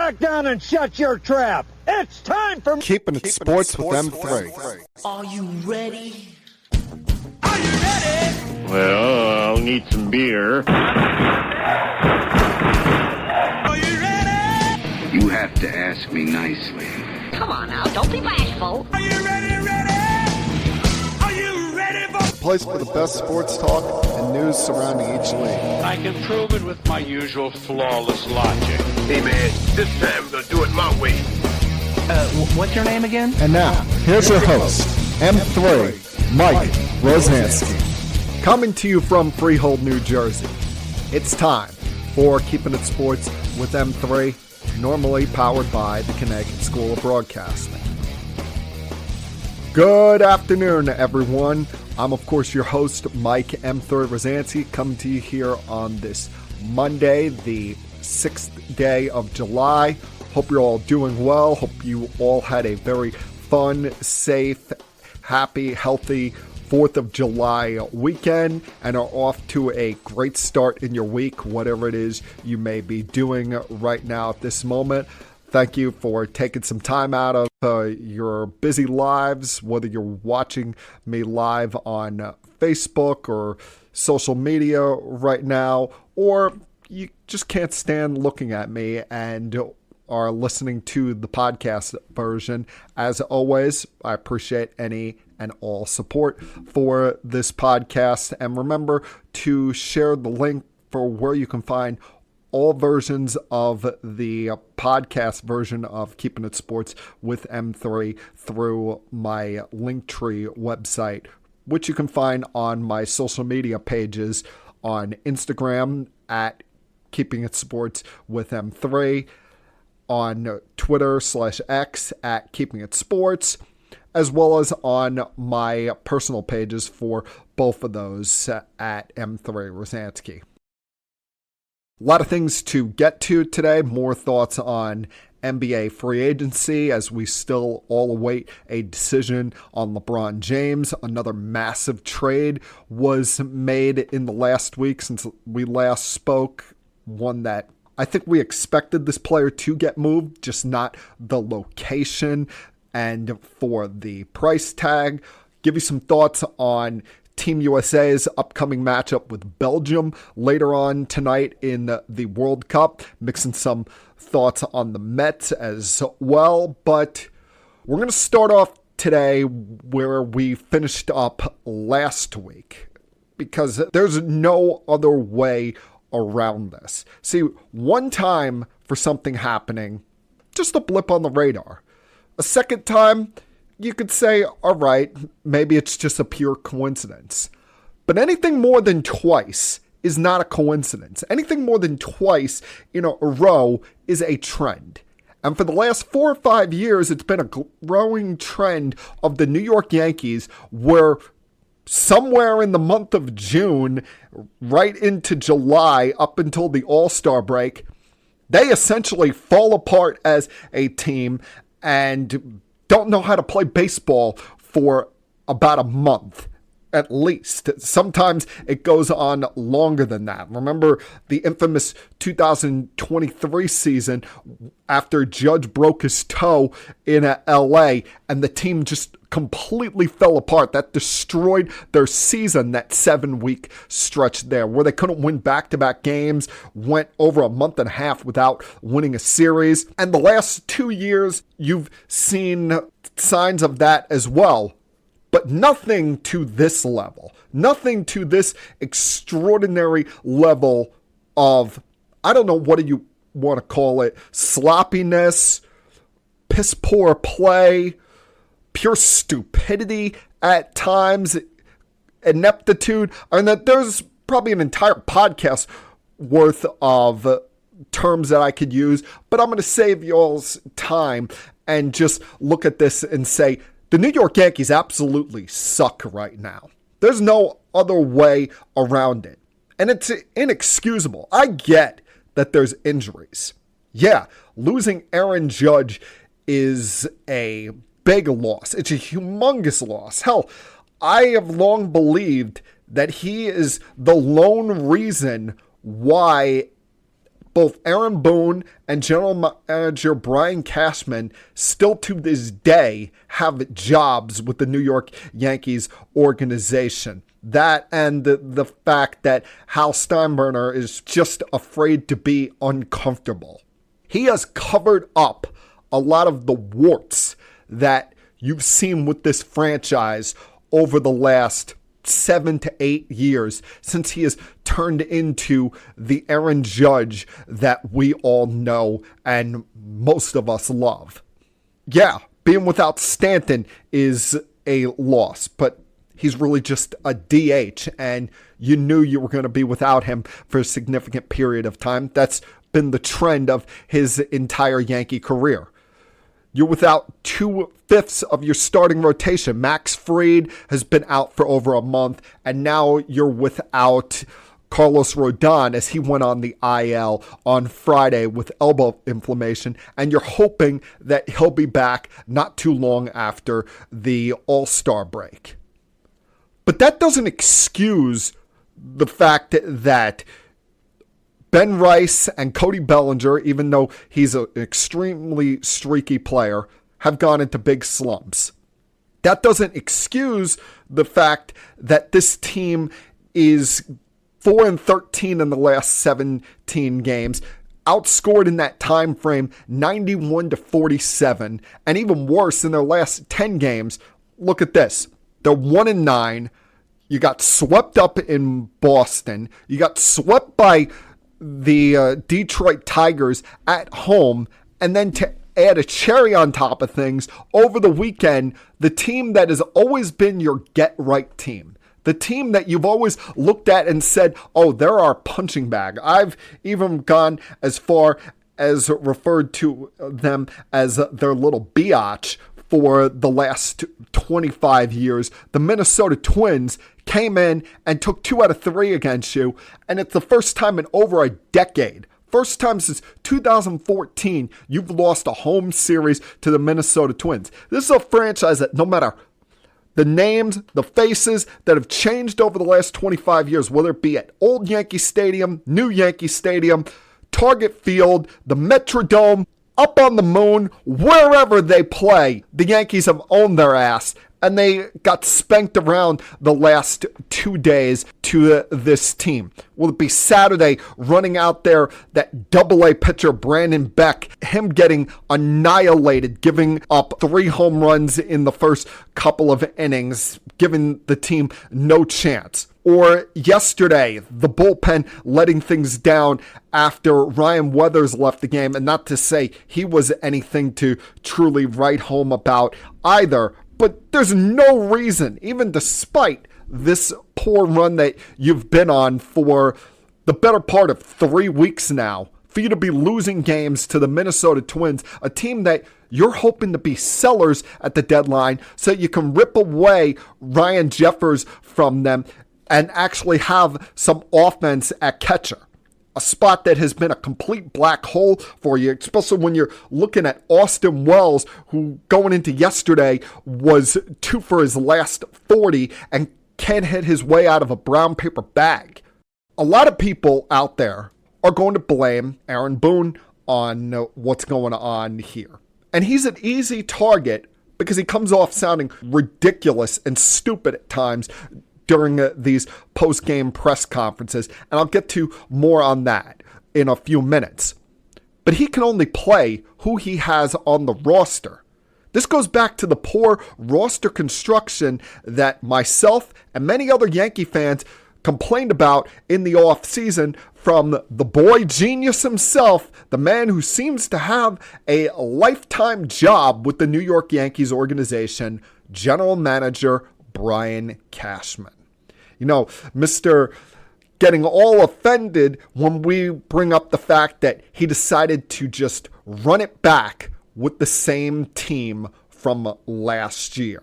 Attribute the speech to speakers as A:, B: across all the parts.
A: back down and shut your trap. It's time for
B: Keeping It Sports with M3.
C: Are you ready?
D: Are you ready?
E: Well, I'll need some beer.
D: Are you ready?
F: You have to ask me nicely.
G: Come on now, don't be bashful.
D: Are you ready? Are you ready for
B: Place for the best sports talk and news surrounding each league.
H: I can prove it with my usual flawless logic.
E: Hey, man, this time we're going to do it my way.
C: What's your name again?
B: And now, here's your host, M3, Mike Rosansky. Coming to you from Freehold, New Jersey. It's time for Keeping It Sports with M3, normally powered by the Connecticut School of Broadcasting. Good afternoon, everyone. I'm, of course, your host, Mike M3 Rosansky, coming to you here on this Monday, the 6th day of July. Hope you're all doing well. Hope you all had a very fun, safe, happy, healthy 4th of July weekend and are off to a great start in your week, whatever it is you may be doing right now at this moment. Thank you for taking some time out of your busy lives, whether you're watching me live on Facebook or social media right now, or you just can't stand looking at me and are listening to the podcast version. As always, I appreciate any and all support for this podcast. And remember to share the link for where you can find all versions of the podcast version of Keeping It Sports with M3 through my Linktree website, which you can find on my social media pages on Instagram at Keeping It Sports with M3, on Twitter/X at Keeping It Sports, as well as on my personal pages for both of those at M3 Rosansky. A lot of things to get to today. More thoughts on NBA free agency as we still all await a decision on LeBron James. Another massive trade was made in the last week since we last spoke. One that I think we expected this player to get moved, just not the location and for the price tag. Give you some thoughts on Team USA's upcoming matchup with Belgium later on tonight in the World Cup. Mixing some thoughts on the Mets as well. But we're going to start off today where we finished up last week, because there's no other way around this. See, one time for something happening, just a blip on the radar. A second time, you could say, all right, maybe it's just a pure coincidence. But anything more than twice is not a coincidence. Anything more than twice in a row is a trend. And for the last 4 or 5 years, it's been a growing trend of the New York Yankees, where somewhere in the month of June, right into July, up until the All-Star break, they essentially fall apart as a team and don't know how to play baseball for about a month, at least. Sometimes it goes on longer than that. Remember the infamous 2023 season after Judge broke his toe in LA and the team just completely fell apart. That destroyed their season, that 7-week stretch there where they couldn't win back-to-back games, went over a month and a half without winning a series. And the last 2 years, you've seen signs of that as well. But nothing to this level. Nothing to this extraordinary level of, I don't know, what do you want to call it, sloppiness, piss poor play, pure stupidity at times, ineptitude. And that there's probably an entire podcast worth of terms that I could use, but I'm going to save y'all's time and just look at this and say, the New York Yankees absolutely suck right now. There's no other way around it. And it's inexcusable. I get that there's injuries. Yeah, losing Aaron Judge is a big loss. It's a humongous loss. Hell, I have long believed that he is the lone reason why both Aaron Boone and general manager Brian Cashman still to this day have jobs with the New York Yankees organization. That and the fact that Hal Steinbrenner is just afraid to be uncomfortable. He has covered up a lot of the warts that you've seen with this franchise over the last 7 to 8 years since he has turned into the Aaron Judge that we all know and most of us love. Yeah, being without Stanton is a loss, but he's really just a DH, and you knew you were going to be without him for a significant period of time. That's been the trend of his entire Yankee career. You're without 2/5 of your starting rotation. Max Fried has been out for over a month, and now you're without Carlos Rodon as he went on the IL on Friday with elbow inflammation, and you're hoping that he'll be back not too long after the All-Star break. But that doesn't excuse the fact that Ben Rice and Cody Bellinger, even though he's an extremely streaky player, have gone into big slumps. That doesn't excuse the fact that this team is 4-13 in the last 17 games, outscored in that time frame 91-47, and even worse in their last 10 games. Look at this. They're 1-9. You got swept up in Boston. You got swept by the Detroit Tigers at home, and then to add a cherry on top of things, over the weekend, the team that has always been your get-right team, the team that you've always looked at and said, oh, they're our punching bag. I've even gone as far as referred to them as their little biatch for the last 25 years. The Minnesota Twins came in and took 2 out of 3 against you, and it's the first time in over a decade, first time since 2014, you've lost a home series to the Minnesota Twins. This is a franchise that no matter the names, the faces that have changed over the last 25 years, whether it be at Old Yankee Stadium, New Yankee Stadium, Target Field, the Metrodome, up on the moon, wherever they play, the Yankees have owned their ass, and they got spanked around the last 2 days to this team. Will it be Saturday running out there, that AA pitcher Brandon Beck, him getting annihilated, giving up 3 home runs in the first couple of innings, giving the team no chance? Or yesterday, the bullpen letting things down after Ryan Weathers left the game, and not to say he was anything to truly write home about either. But there's no reason, even despite this poor run that you've been on for the better part of 3 weeks now, for you to be losing games to the Minnesota Twins, a team that you're hoping to be sellers at the deadline so you can rip away Ryan Jeffers from them and actually have some offense at catcher. A spot that has been a complete black hole for you, especially when you're looking at Austin Wells, who going into yesterday was 2 for his last 40 and can't hit his way out of a brown paper bag. A lot of people out there are going to blame Aaron Boone on what's going on here. And he's an easy target because he comes off sounding ridiculous and stupid at times during these post-game press conferences, and I'll get to more on that in a few minutes. But he can only play who he has on the roster. This goes back to the poor roster construction that myself and many other Yankee fans complained about in the offseason from the boy genius himself, the man who seems to have a lifetime job with the New York Yankees organization, General Manager Brian Cashman. You know, Mr. getting all offended when we bring up the fact that he decided to just run it back with the same team from last year.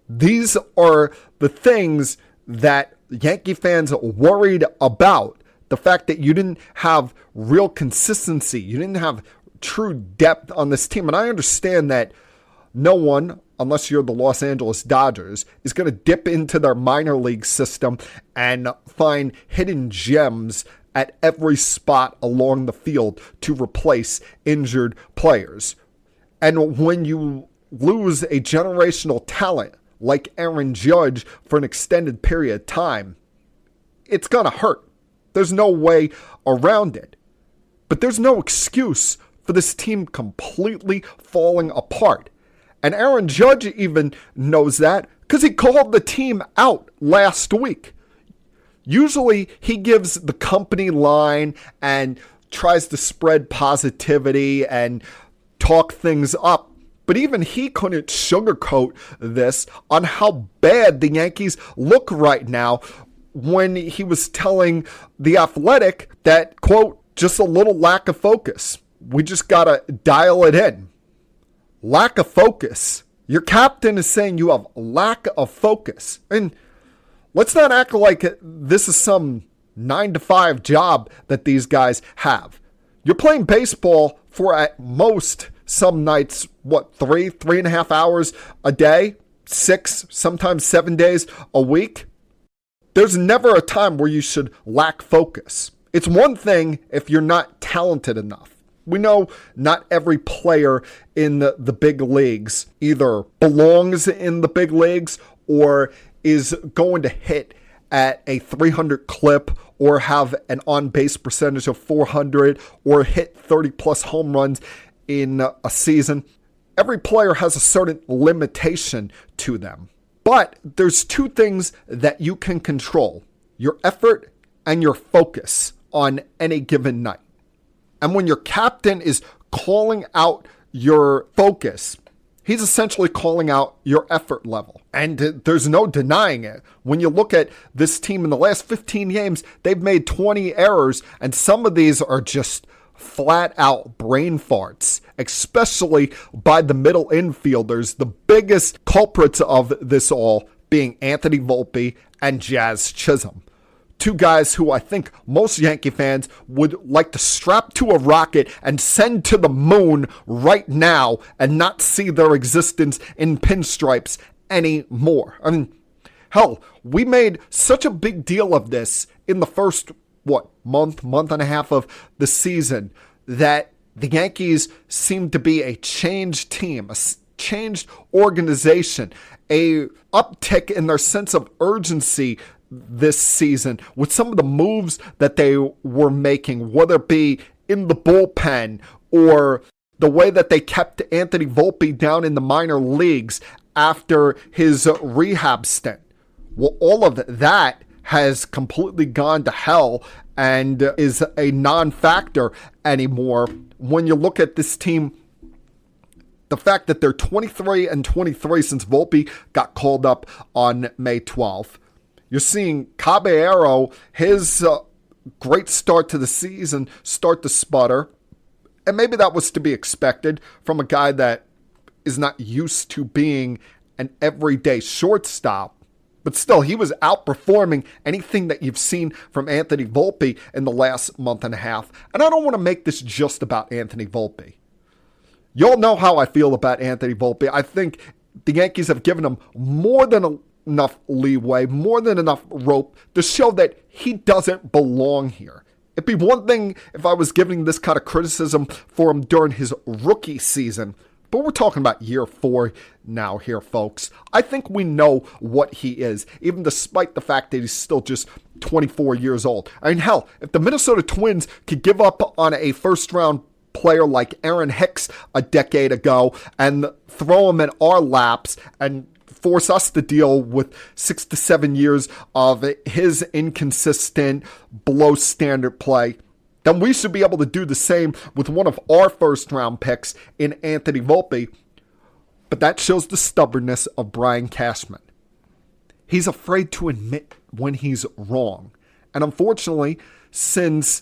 B: These are the things that Yankee fans worried about. The fact that you didn't have real consistency. You didn't have true depth on this team. And I understand that no one, unless you're the Los Angeles Dodgers, is going to dip into their minor league system and find hidden gems at every spot along the field to replace injured players. And when you lose a generational talent like Aaron Judge for an extended period of time, it's going to hurt. There's no way around it. But there's no excuse for this team completely falling apart. And Aaron Judge even knows that because he called the team out last week. Usually he gives the company line and tries to spread positivity and talk things up. But even he couldn't sugarcoat this on how bad the Yankees look right now when he was telling The Athletic that, quote, just a little lack of focus. We just got to dial it in. Lack of focus. Your captain is saying you have lack of focus. And let's not act like this is some 9-to-5 job that these guys have. You're playing baseball for at most some nights, 3.5 hours a day, 6, sometimes 7 days a week. There's never a time where you should lack focus. It's one thing if you're not talented enough. We know not every player in the big leagues either belongs in the big leagues or is going to hit at a 300 clip or have an on-base percentage of 400 or hit 30-plus home runs in a season. Every player has a certain limitation to them. But there's two things that you can control: your effort and your focus on any given night. And when your captain is calling out your focus, he's essentially calling out your effort level. And there's no denying it. When you look at this team in the last 15 games, they've made 20 errors, and some of these are just flat out brain farts, especially by the middle infielders, the biggest culprits of this all being Anthony Volpe and Jazz Chisholm. Two guys who I think most Yankee fans would like to strap to a rocket and send to the moon right now and not see their existence in pinstripes anymore. I mean, hell, we made such a big deal of this in the first, month and a half of the season, that the Yankees seem to be a changed team, a changed organization, a uptick in their sense of urgency this season with some of the moves that they were making, whether it be in the bullpen or the way that they kept Anthony Volpe down in the minor leagues after his rehab stint. Well, all of that has completely gone to hell and is a non-factor anymore. When you look at this team, the fact that they're 23-23 since Volpe got called up on May 12th. You're seeing Caballero, his great start to the season, start to sputter. And maybe that was to be expected from a guy that is not used to being an everyday shortstop. But still, he was outperforming anything that you've seen from Anthony Volpe in the last month and a half. And I don't want to make this just about Anthony Volpe. Y'all know how I feel about Anthony Volpe. I think the Yankees have given him more than enough leeway, more than enough rope to show that he doesn't belong here. It'd be one thing if I was giving this kind of criticism for him during his rookie season, but we're talking about year 4 now here, folks. I think we know what he is, even despite the fact that he's still just 24 years old. I mean, hell, if the Minnesota Twins could give up on a first-round player like Aaron Hicks a decade ago and throw him in our laps and force us to deal with 6 to 7 years of his inconsistent, below-standard play, then we should be able to do the same with one of our first-round picks in Anthony Volpe. But that shows the stubbornness of Brian Cashman. He's afraid to admit when he's wrong. And unfortunately, since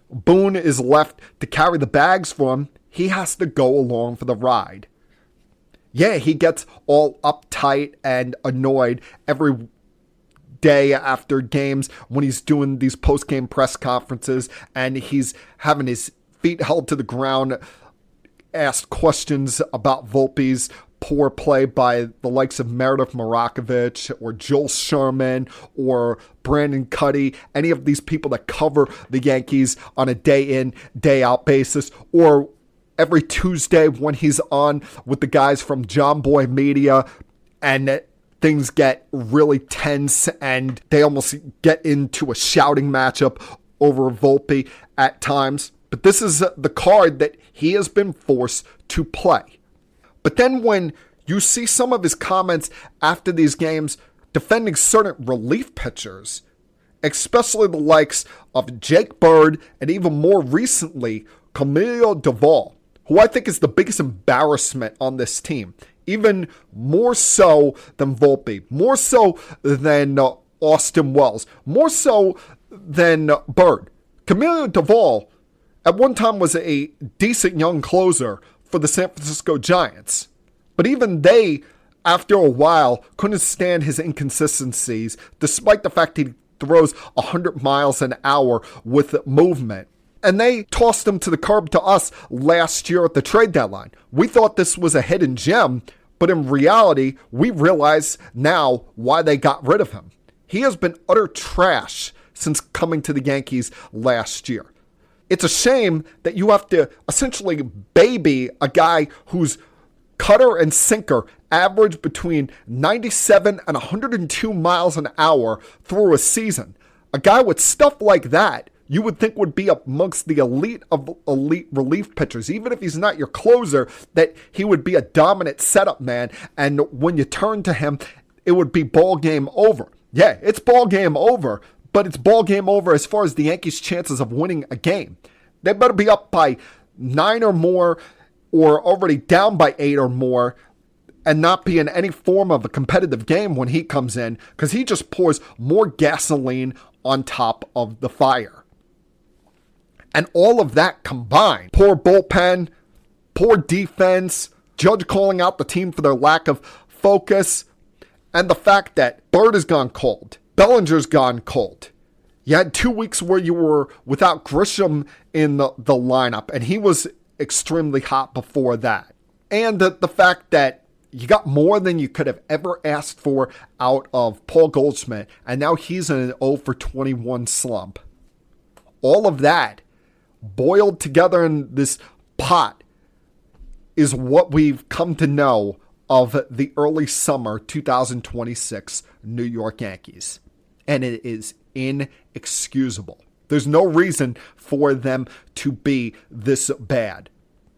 B: Boone is left to carry the bags for him, he has to go along for the ride. Yeah, he gets all uptight and annoyed every day after games when he's doing these post-game press conferences and he's having his feet held to the ground, asked questions about Volpe's poor play by the likes of Meredith Marakovich or Joel Sherman or Brandon Cuddy, any of these people that cover the Yankees on a day-in, day-out basis, or every Tuesday when he's on with the guys from John Boy Media and things get really tense and they almost get into a shouting matchup over Volpe at times. But this is the card that he has been forced to play. But then when you see some of his comments after these games defending certain relief pitchers, especially the likes of Jake Bird and even more recently, Camilo Doval, who I think is the biggest embarrassment on this team, even more so than Volpe, more so than Austin Wells, more so than Bird. Camilo Doval at one time was a decent young closer for the San Francisco Giants. But even they, after a while, couldn't stand his inconsistencies, despite the fact he throws 100 miles an hour with movement. And they tossed him to the curb to us last year at the trade deadline. We thought this was a hidden gem, but in reality, we realize now why they got rid of him. He has been utter trash since coming to the Yankees last year. It's a shame that you have to essentially baby a guy whose cutter and sinker average between 97 and 102 miles an hour through a season. A guy with stuff like that you would think would be amongst the elite of elite relief pitchers. Even if he's not your closer, that he would be a dominant setup man. And when you turn to him, it would be ball game over. Yeah, it's ball game over, but it's ball game over as far as the Yankees' chances of winning a game. They better be up by 9 or more or already down by 8 or more and not be in any form of a competitive game when he comes in, because he just pours more gasoline on top of the fire. And all of that combined, poor bullpen, poor defense, Judge calling out the team for their lack of focus, and the fact that Bird has gone cold, Bellinger's gone cold. You had 2 weeks where you were without Grisham in the lineup, and he was extremely hot before that. And the fact that you got more than you could have ever asked for out of Paul Goldschmidt, and now he's in an 0 for 21 slump. All of that boiled together in this pot is what we've come to know of the early summer 2026 New York Yankees. And it is inexcusable. There's no reason for them to be this bad.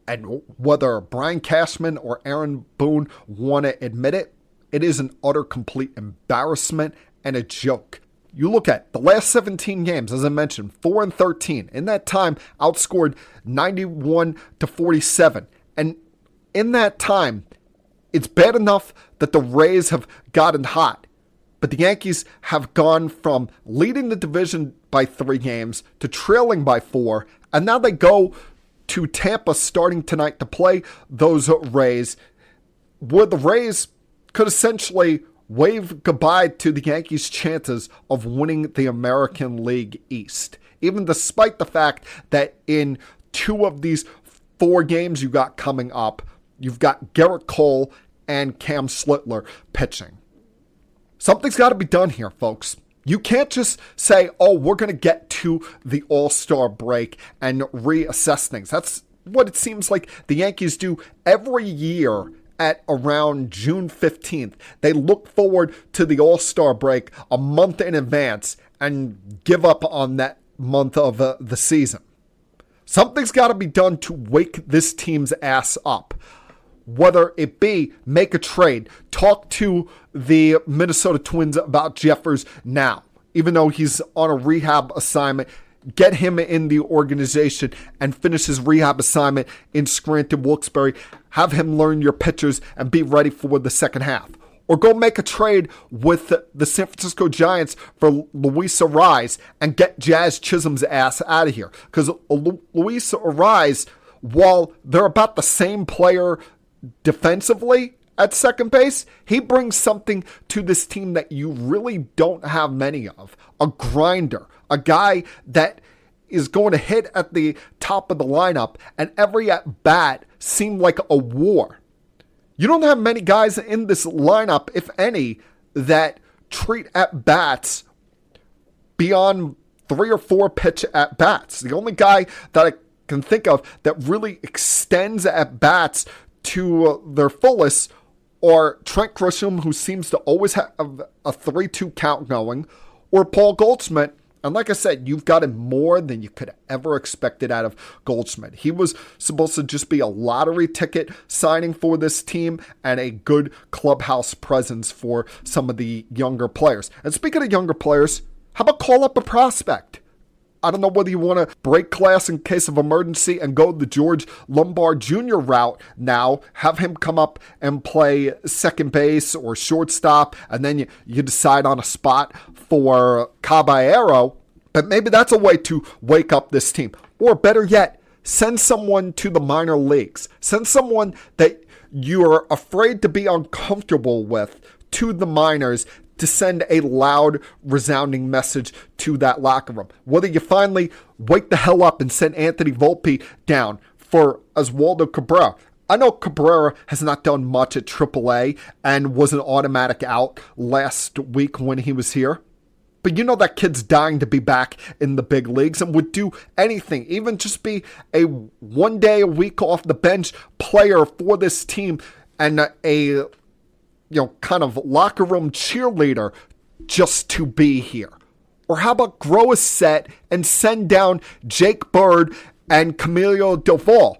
B: And whether Brian Cashman or Aaron Boone want to admit it, it is an utter complete embarrassment and a joke. You look at the last 17 games, as I mentioned, 4-13. In that time, outscored 91-47. And in that time, it's bad enough that the Rays have gotten hot. But the Yankees have gone from leading the division by 3 games to trailing by 4. And now they go to Tampa starting tonight to play those Rays, where the Rays could essentially wave goodbye to the Yankees' chances of winning the American League East. Even despite the fact that in 2 of these 4 games you got coming up, you've got Garrett Cole and Cam Slitler pitching. Something's got to be done here, folks. You can't just say, oh, we're going to get to the All-Star break and reassess things. That's what it seems like the Yankees do every year at around June 15th. They look forward to the All-Star break a month in advance and give up on that month of the season. Something's got to be done to wake this team's ass up. Whether it be make a trade, talk to the Minnesota Twins about Jeffers now, even though he's on a rehab assignment, get him in the organization and finish his rehab assignment in Scranton, Wilkes-Barre, have him learn your pitchers and be ready for the second half. Or go make a trade with the San Francisco Giants for Luis Ariz and get Jazz Chisholm's ass out of here. Because Luis Ariz, while they're about the same player defensively at second base, he brings something to this team that you really don't have many of. A grinder, a guy that is going to hit at the top of the lineup, and every at bat seemed like a war. You don't have many guys in this lineup, if any, that treat at-bats beyond 3 or 4 pitch at-bats. The only guy that I can think of that really extends at-bats to their fullest are Trent Grisham, who seems to always have a 3-2 count going, or Paul Goldschmidt. And like I said, you've gotten more than you could have ever expected out of Goldschmidt. He was supposed to just be a lottery ticket signing for this team and a good clubhouse presence for some of the younger players. And speaking of younger players, how about call up a prospect? I don't know whether you want to break class in case of emergency and go the George Lombard Jr. route now, have him come up and play second base or shortstop, and then you decide on a spot for Caballero. But maybe that's a way to wake up this team. Or better yet, send someone to the minor leagues. Send someone that you're afraid to be uncomfortable with to the minors to send a loud, resounding message to that locker room. Whether you finally wake the hell up and send Anthony Volpe down for Oswaldo Cabrera. I know Cabrera has not done much at AAA and was an automatic out last week when he was here. But you know that kid's dying to be back in the big leagues and would do anything, even just be a 1 day a week off the bench player for this team and a kind of locker room cheerleader just to be here. Or how about grow a set and send down Jake Bird and Camilo Doval?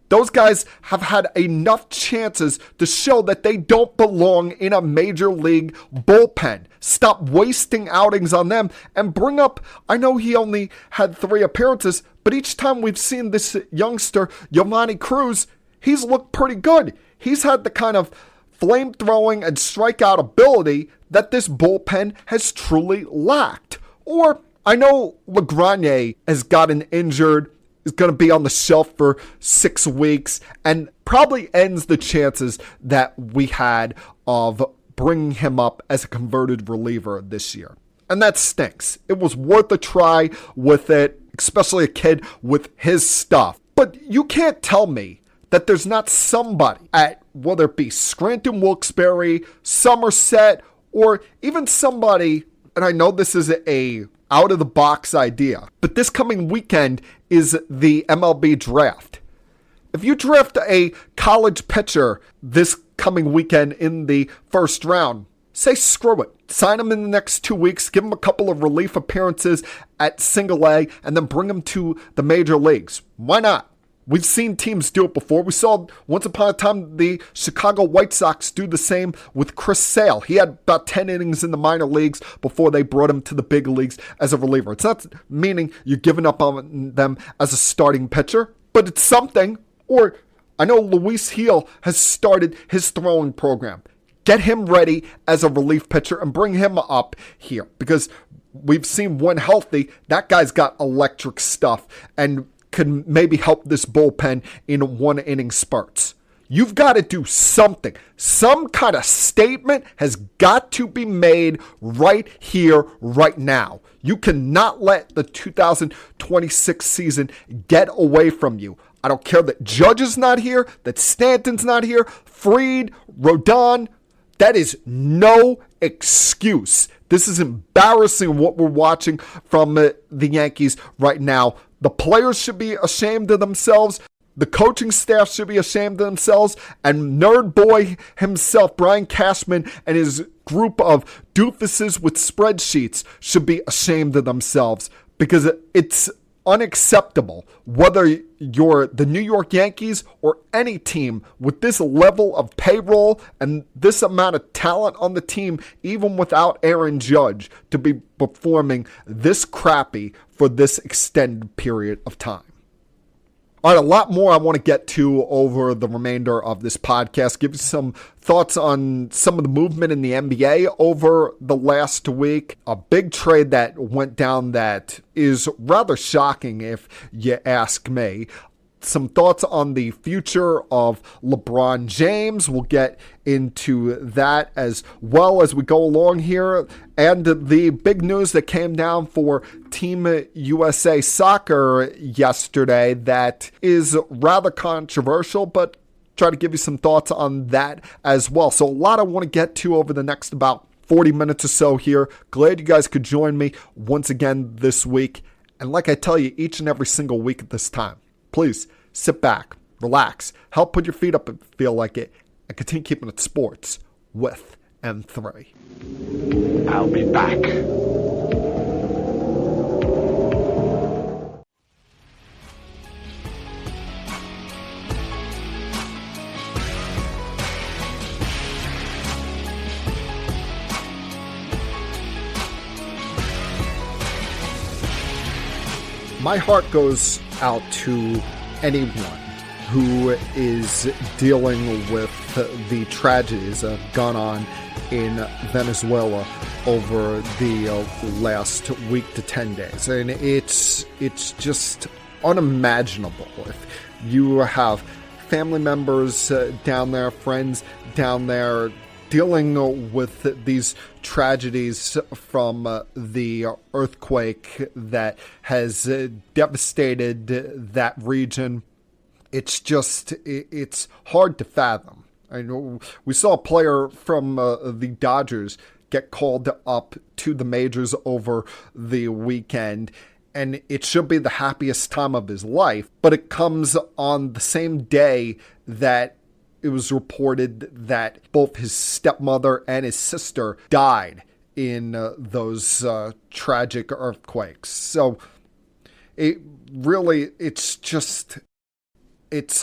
B: Those guys have had enough chances to show that they don't belong in a major league bullpen. Stop wasting outings on them and bring up, I know he only had 3 appearances, but each time we've seen this youngster, Giovanni Cruz, he's looked pretty good. He's had the kind of flame-throwing and strikeout ability that this bullpen has truly lacked. Or, I know LaGranye has gotten injured, is going to be on the shelf for 6 weeks, and probably ends the chances that we had of bringing him up as a converted reliever this year. And that stinks. It was worth a try with it, especially a kid with his stuff. But you can't tell me that there's not somebody at, whether it be Scranton Wilkes-Barre, Somerset, or even somebody, and I know this is a out-of-the-box idea, but this coming weekend is the MLB draft. If you draft a college pitcher this coming weekend in the first round, say screw it. Sign him in the next 2 weeks, give him a couple of relief appearances at single A, and then bring him to the major leagues. Why not? We've seen teams do it before. We saw once upon a time the Chicago White Sox do the same with Chris Sale. He had about 10 innings in the minor leagues before they brought him to the big leagues as a reliever. It's not meaning you're giving up on them as a starting pitcher, but it's something. Or I know Luis Heel has started his throwing program. Get him ready as a relief pitcher and bring him up here, because we've seen when healthy, that guy's got electric stuff and could maybe help this bullpen in 1-inning spurts. You've got to do something. Some kind of statement has got to be made right here, right now. You cannot let the 2026 season get away from you. I don't care that Judge is not here, that Stanton's not here, Fried, Rodon. That is no excuse. This is embarrassing what we're watching from the Yankees right now. The players should be ashamed of themselves. The coaching staff should be ashamed of themselves. And Nerd Boy himself, Brian Cashman, and his group of doofuses with spreadsheets should be ashamed of themselves, because it's unacceptable, whether you're the New York Yankees or any team with this level of payroll and this amount of talent on the team, even without Aaron Judge, to be performing this crappy for this extended period of time. All right, a lot more I want to get to over the remainder of this podcast. Give you some thoughts on some of the movement in the NBA over the last week. A big trade that went down that is rather shocking if you ask me. Some thoughts on the future of LeBron James. We'll get into that as well as we go along here. And the big news that came down for Team USA soccer yesterday that is rather controversial, but try to give you some thoughts on that as well. So a lot I want to get to over the next about 40 minutes or so here. Glad you guys could join me once again this week. And like I tell you each and every single week at this time, please sit back, relax, help put your feet up if you feel like it, and continue keeping it sports with M3.
E: I'll be back.
B: My heart goes out to anyone who is dealing with the tragedies that have gone on in Venezuela over the last week to 10 days. And it's just unimaginable. If you have family members down there, friends down there, dealing with these tragedies from the earthquake that has devastated that region, it's hard to fathom. I know we saw a player from the Dodgers get called up to the majors over the weekend, and it should be the happiest time of his life, but it comes on the same day that it was reported that both his stepmother and his sister died in those tragic earthquakes. So it's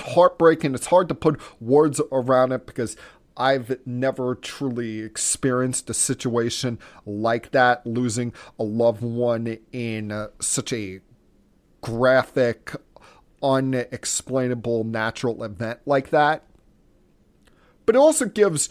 B: heartbreaking. It's hard to put words around it because I've never truly experienced a situation like that, losing a loved one in such a graphic, unexplainable natural event like that. But it also gives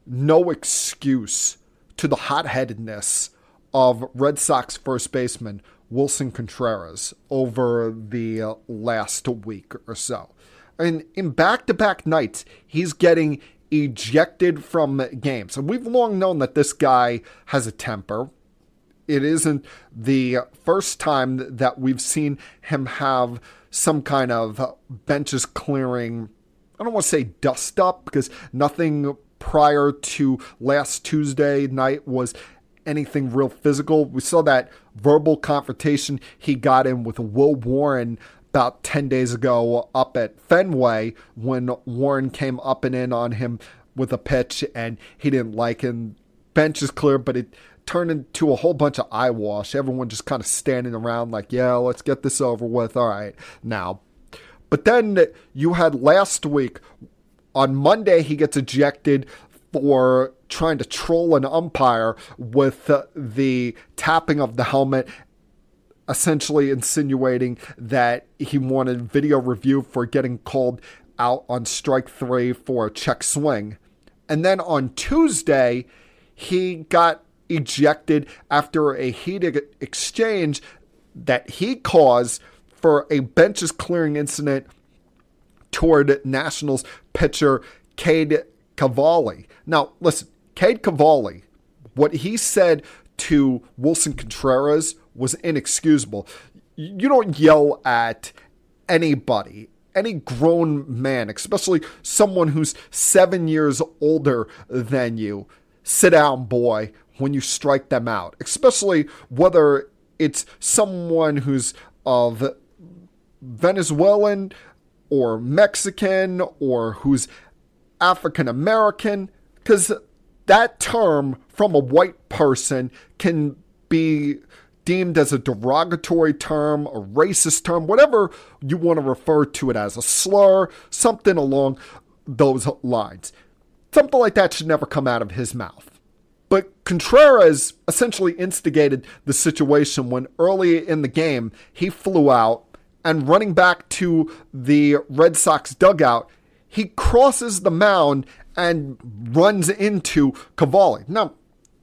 B: no excuse to the hot-headedness of Red Sox first baseman Willson Contreras over the last week or so. And in back-to-back nights, he's getting ejected from games. And we've long known that this guy has a temper. It isn't the first time that we've seen him have some kind of benches clearing, I don't want to say dust up, because nothing prior to last Tuesday night was anything real physical. We saw that verbal confrontation he got in with Will Warren about 10 days ago up at Fenway when Warren came up and in on him with a pitch and he didn't like him. Bench is clear, but it turned into a whole bunch of eyewash. Everyone just kind of standing around like, yeah, let's get this over with. All right, now. But then you had last week, on Monday, he gets ejected for trying to troll an umpire with the tapping of the helmet, essentially insinuating that he wanted video review for getting called out on strike 3 for a check swing. And then on Tuesday, he got ejected after a heated exchange that he caused for a benches clearing incident toward Nationals pitcher Cade Cavalli. Now, listen, Cade Cavalli, what he said to Willson Contreras was inexcusable. You don't yell at anybody, any grown man, especially someone who's 7 years older than you. Sit down, boy, when you strike them out, especially whether it's someone who's of Venezuelan or Mexican or who's African American, because that term from a white person can be deemed as a derogatory term, a racist term, whatever you want to refer to it as, a slur, something along those lines. Something like that should never come out of his mouth. But Contreras essentially instigated the situation when early in the game he flew out, and running back to the Red Sox dugout, he crosses the mound and runs into Cavalli. Now,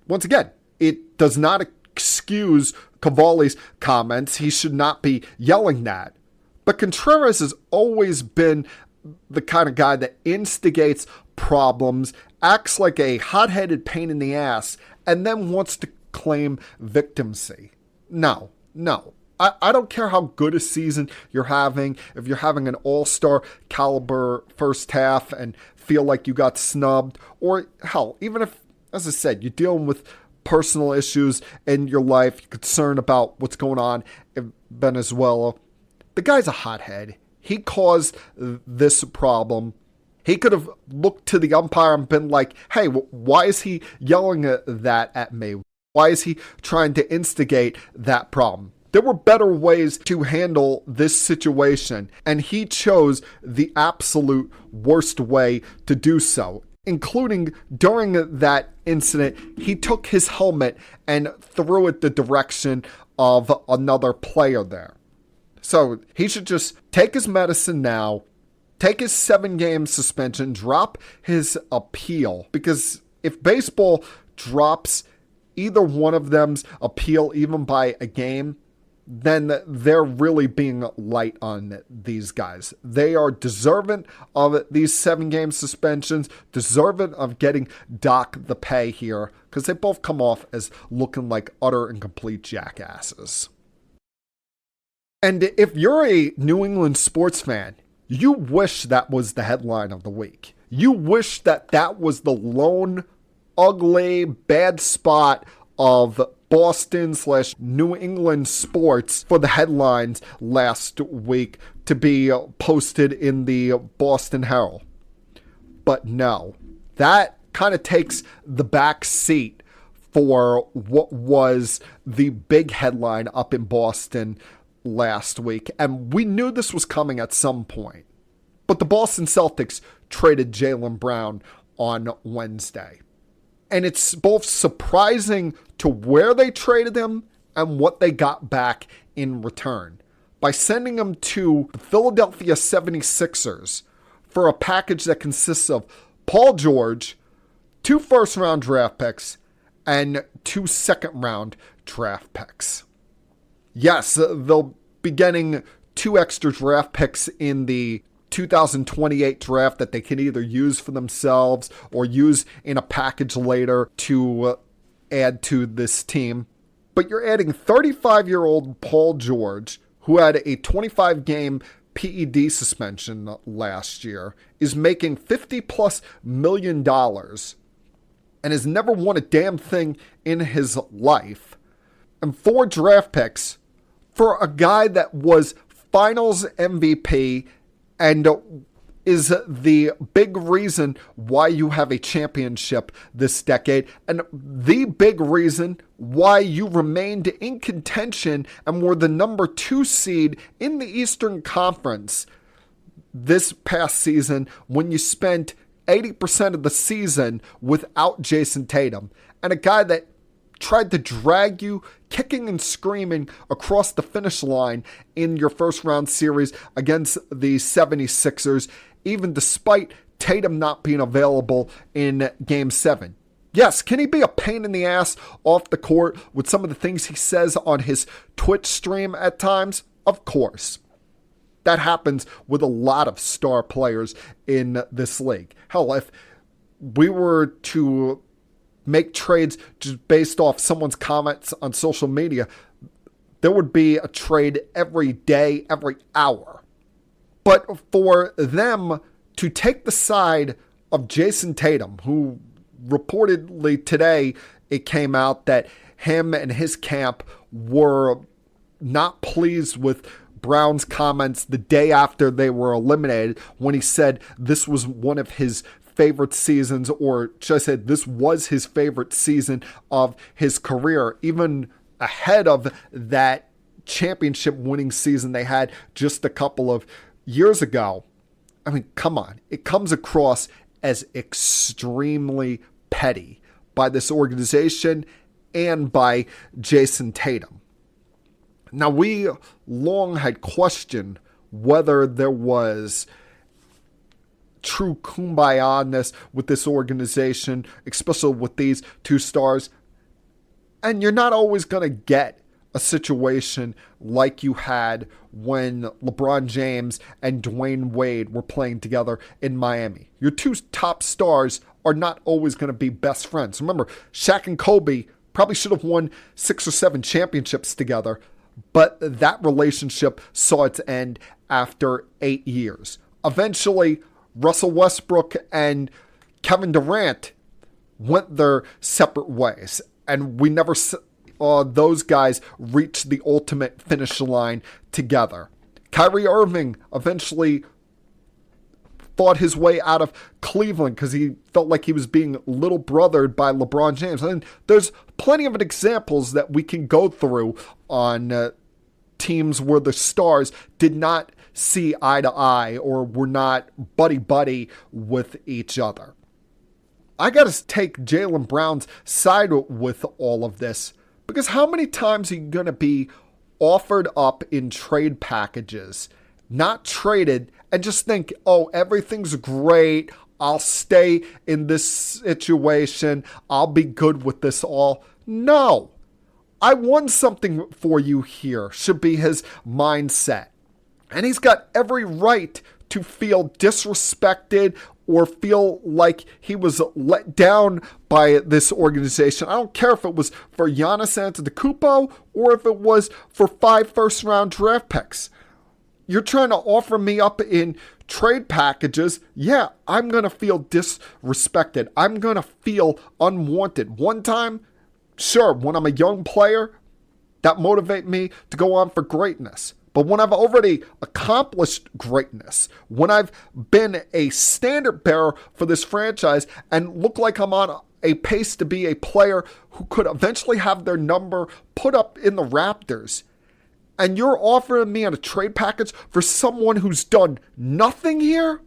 B: once again, it does not excuse Cavalli's comments. He should not be yelling that. But Contreras has always been the kind of guy that instigates problems, acts like a hot-headed pain in the ass, and then wants to claim victimcy. No. I don't care how good a season you're having. If you're having an all-star caliber first half and feel like you got snubbed, or hell, even if, as I said, you're dealing with personal issues in your life, you're concerned about what's going on in Venezuela. The guy's a hothead. He caused this problem. He could have looked to the umpire and been like, hey, why is he yelling that at me? Why is he trying to instigate that problem? There were better ways to handle this situation, and he chose the absolute worst way to do so, including during that incident, he took his helmet and threw it the direction of another player there. So he should just take his medicine now, take his 7-game suspension, drop his appeal, because if baseball drops either one of them's appeal even by a game, then they're really being light on these guys. They are deserving of these 7-game suspensions, deserving of getting Doc the pay here, because they both come off as looking like utter and complete jackasses. And if you're a New England sports fan, you wish that was the headline of the week. You wish that that was the lone, ugly, bad spot of Boston/New England sports for the headlines last week to be posted in the Boston Herald. But no, that kind of takes the back seat for what was the big headline up in Boston last week. And we knew this was coming at some point. But the Boston Celtics traded Jaylen Brown on Wednesday. And it's both surprising to where they traded him and what they got back in return. By sending him to the Philadelphia 76ers for a package that consists of Paul George, 2 first-round draft picks, and 2 second-round draft picks. Yes, they'll be getting 2 extra draft picks in the 2028 draft that they can either use for themselves or use in a package later to add to this team. But you're adding 35-year-old Paul George, who had a 25-game PED suspension last year, is making $50+ million and has never won a damn thing in his life. And 4 draft picks for a guy that was Finals MVP and is the big reason why you have a championship this decade, and the big reason why you remained in contention and were the number 2 seed in the Eastern Conference this past season when you spent 80% of the season without Jason Tatum, and a guy that tried to drag you kicking and screaming across the finish line in your first round series against the 76ers, even despite Tatum not being available in Game 7. Yes, can he be a pain in the ass off the court with some of the things he says on his Twitch stream at times? Of course. That happens with a lot of star players in this league. Hell, if we were to make trades just based off someone's comments on social media, there would be a trade every day, every hour. But for them to take the side of Jason Tatum, who reportedly today it came out that him and his camp were not pleased with Brown's comments the day after they were eliminated when he said this was one of his favorite seasons, or should I say this was his favorite season of his career, even ahead of that championship winning season they had just a couple of years ago. I mean, come on. It comes across as extremely petty by this organization and by Jason Tatum. Now, we long had questioned whether there was true kumbaya-ness with this organization, especially with these 2 stars. And you're not always going to get a situation like you had when LeBron James and Dwayne Wade were playing together in Miami. Your 2 top stars are not always going to be best friends. Remember, Shaq and Kobe probably should have won 6 or 7 championships together, but that relationship saw its end after 8 years. Eventually, Russell Westbrook and Kevin Durant went their separate ways, and we never saw those guys reach the ultimate finish line together. Kyrie Irving eventually fought his way out of Cleveland because he felt like he was being little brothered by LeBron James. And there's plenty of examples that we can go through on teams where the stars did not see eye to eye or were not buddy-buddy with each other. I got to take Jaylen Brown's side with all of this, because how many times are you going to be offered up in trade packages, not traded, and just think, oh, everything's great, I'll stay in this situation, I'll be good with this all? No. I won something for you here, should be his mindset. And he's got every right to feel disrespected or feel like he was let down by this organization. I don't care if it was for Giannis Antetokounmpo or if it was for 5 first-round draft picks. You're trying to offer me up in trade packages. Yeah, I'm going to feel disrespected. I'm going to feel unwanted. One time, sure, when I'm a young player, that motivates me to go on for greatness. But when I've already accomplished greatness, when I've been a standard bearer for this franchise and look like I'm on a pace to be a player who could eventually have their number put up in the Raptors, and you're offering me on a trade package for someone who's done nothing here?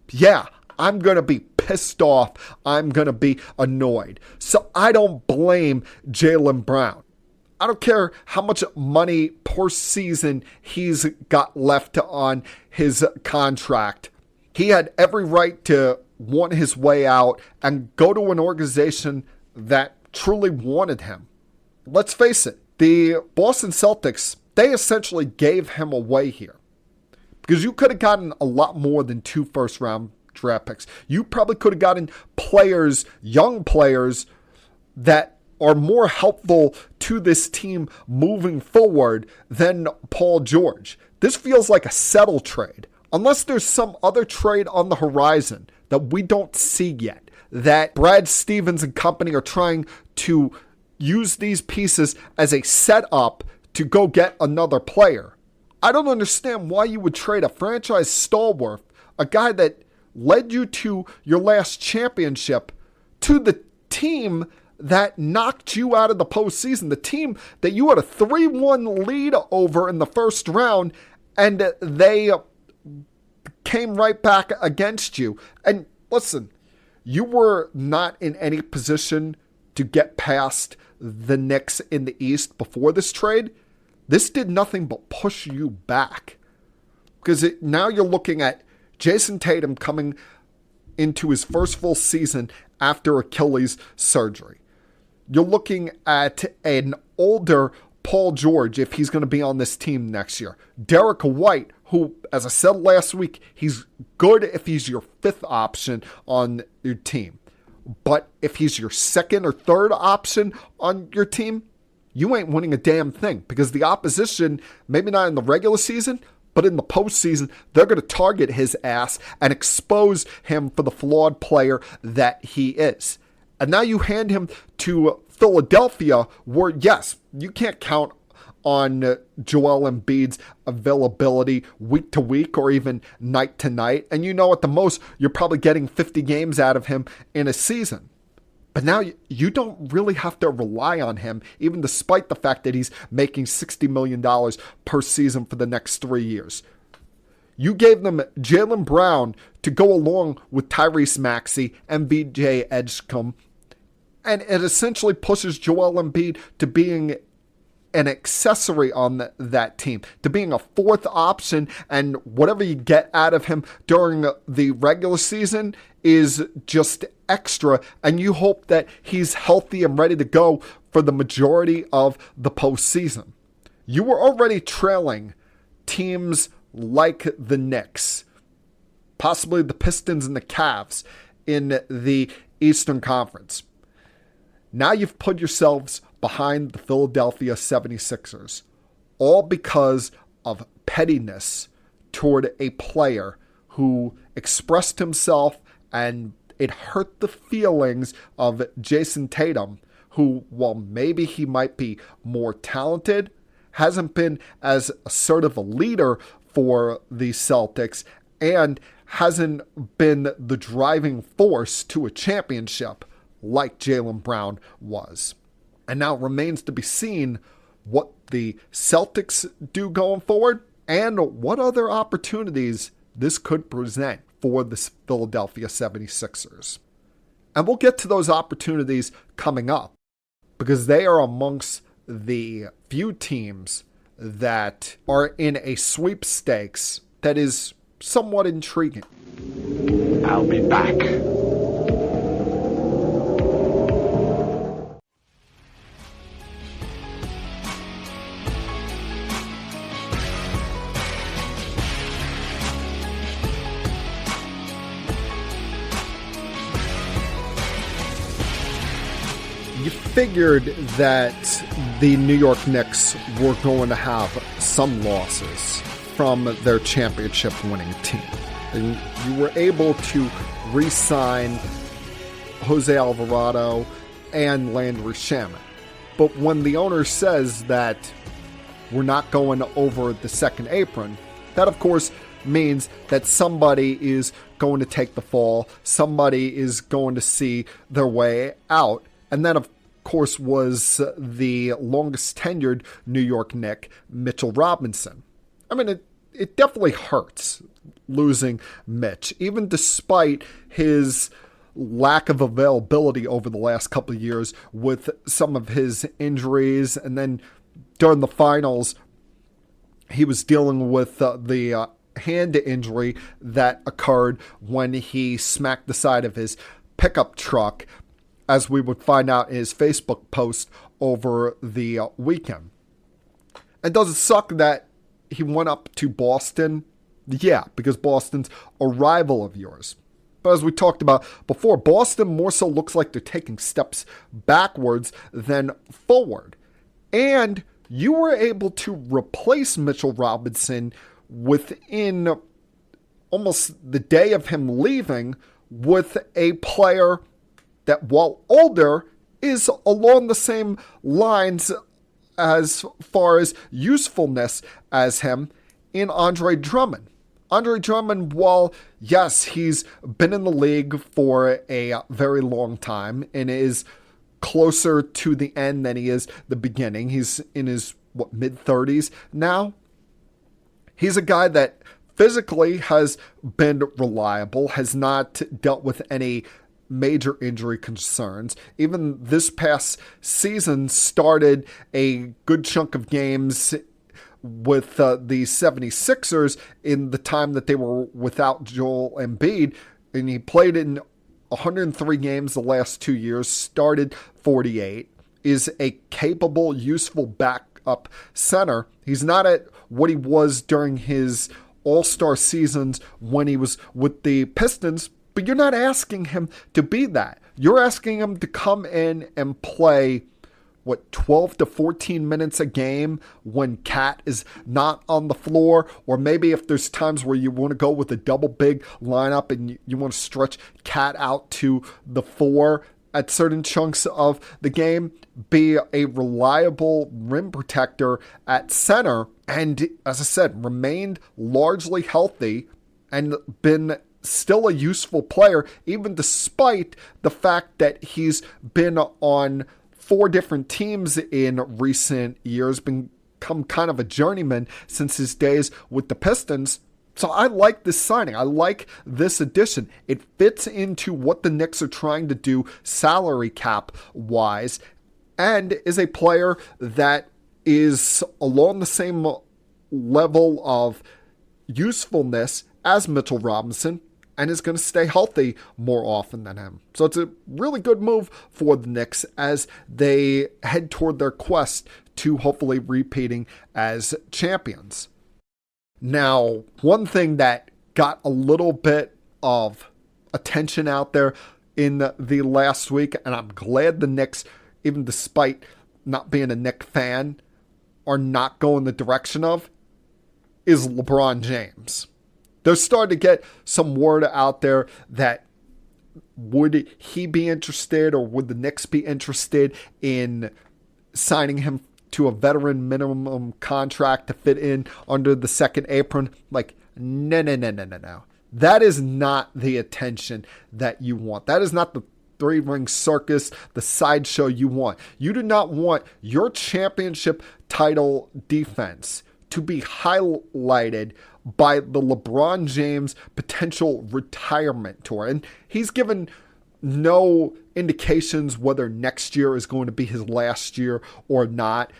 B: Yeah, I'm going to be pissed off. I'm going to be annoyed. So I don't blame Jaylen Brown. I don't care how much money per season he's got left on his contract. He had every right to want his way out and go to an organization that truly wanted him. Let's face it, the Boston Celtics, they essentially gave him away here. Because you could have gotten a lot more than 2 first-round draft picks. You probably could have gotten players, young players, that are more helpful to this team moving forward than Paul George. This feels like a settle trade. Unless there's some other trade on the horizon that we don't see yet, that Brad Stevens and company are trying to use these pieces as a setup to go get another player. I don't understand why you would trade a franchise stalwart, a guy that led you to your last championship, to the team that knocked you out of the postseason, the team that you had a 3-1 lead over in the first round, and they came right back against you. And listen, you were not in any position to get past the Knicks in the East before this trade. This did nothing but push you back. Because now you're looking at Jason Tatum coming into his first full season after Achilles surgery. You're looking at an older Paul George if he's going to be on this team next year. Derek White, who, as I said last week, he's good if he's your 5th option on your team. But if he's your 2nd or 3rd option on your team, you ain't winning a damn thing. Because the opposition, maybe not in the regular season, but in the postseason, they're going to target his ass and expose him for the flawed player that he is. And now you hand him to Philadelphia, where, yes, you can't count on Joel Embiid's availability week to week or even night to night. And you know at the most, you're probably getting 50 games out of him in a season. But now you don't really have to rely on him, even despite the fact that he's making $60 million per season for the next 3 years. You gave them Jaylen Brown to go along with Tyrese Maxey and BJ Edgecombe, and it essentially pushes Joel Embiid to being an accessory on that team, to being a 4th option, and whatever you get out of him during the regular season is just extra, and you hope that he's healthy and ready to go for the majority of the postseason. You were already trailing teams like the Knicks, possibly the Pistons and the Cavs in the Eastern Conference. Now you've put yourselves behind the Philadelphia 76ers, all because of pettiness toward a player who expressed himself, and it hurt the feelings of Jason Tatum, who, while maybe he might be more talented, hasn't been as assertive a leader for the Celtics and hasn't been the driving force to a championship like Jaylen Brown was. And now it remains to be seen what the Celtics do going forward and what other opportunities this could present for the Philadelphia 76ers. And we'll get to those opportunities coming up, because they are amongst the few teams that are in a sweepstakes that is somewhat intriguing.
H: I'll be back.
B: You figured that the New York Knicks were going to have some losses from their championship-winning team. And you were able to re-sign Jose Alvarado and Landry Shamet. But when the owner says that we're not going over the second apron, that of course means that somebody is going to take the fall, somebody is going to see their way out. And that, of course, was the longest tenured New York Knick, Mitchell Robinson. I mean, it definitely hurts losing Mitch, even despite his lack of availability over the last couple of years with some of his injuries. And then during the finals, he was dealing with the hand injury that occurred when he smacked the side of his pickup truck, as we would find out in his Facebook post over the weekend. And does it suck that he went up to Boston? Yeah, because Boston's a rival of yours. But as we talked about before, Boston more so looks like they're taking steps backwards than forward. And you were able to replace Mitchell Robinson within almost the day of him leaving with a player that, while older, is along the same lines as far as usefulness as him in Andre Drummond. Andre Drummond, while, yes, he's been in the league for a very long time and is closer to the end than he is the beginning. He's in his, mid-30s now. He's a guy that physically has been reliable, has not dealt with any major injury concerns. Even this past season started a good chunk of games with the 76ers in the time that they were without Joel Embiid, and he played in 103 games the last 2 years, started 48, is a capable, useful backup center. He's not at what he was during his all-star seasons when he was with the Pistons, but you're not asking him to be that. You're asking him to come in and play, 12 to 14 minutes a game when Cat is not on the floor, or maybe if there's times where you want to go with a double big lineup and you want to stretch Cat out to the 4 at certain chunks of the game, be a reliable rim protector at center, and as I said, remained largely healthy and been still a useful player, even despite the fact that he's been on 4 different teams in recent years, become kind of a journeyman since his days with the Pistons. So I like this signing. I like this addition. It fits into what the Knicks are trying to do salary cap wise, and is a player that is along the same level of usefulness as Mitchell Robinson, and is going to stay healthy more often than him. So it's a really good move for the Knicks as they head toward their quest to hopefully repeating as champions. Now, one thing that got a little bit of attention out there in the last week, and I'm glad the Knicks, even despite not being a Knicks fan, are not going the direction of is LeBron James. They're starting to get some word out there that would he be interested, or would the Knicks be interested in signing him to a veteran minimum contract to fit in under the second apron? Like, no. That is not the attention that you want. That is not the three-ring circus, the sideshow you want. You do not want your championship title defense to be highlighted by the LeBron James potential retirement tour. And he's given no indications whether next year is going to be his last year or not.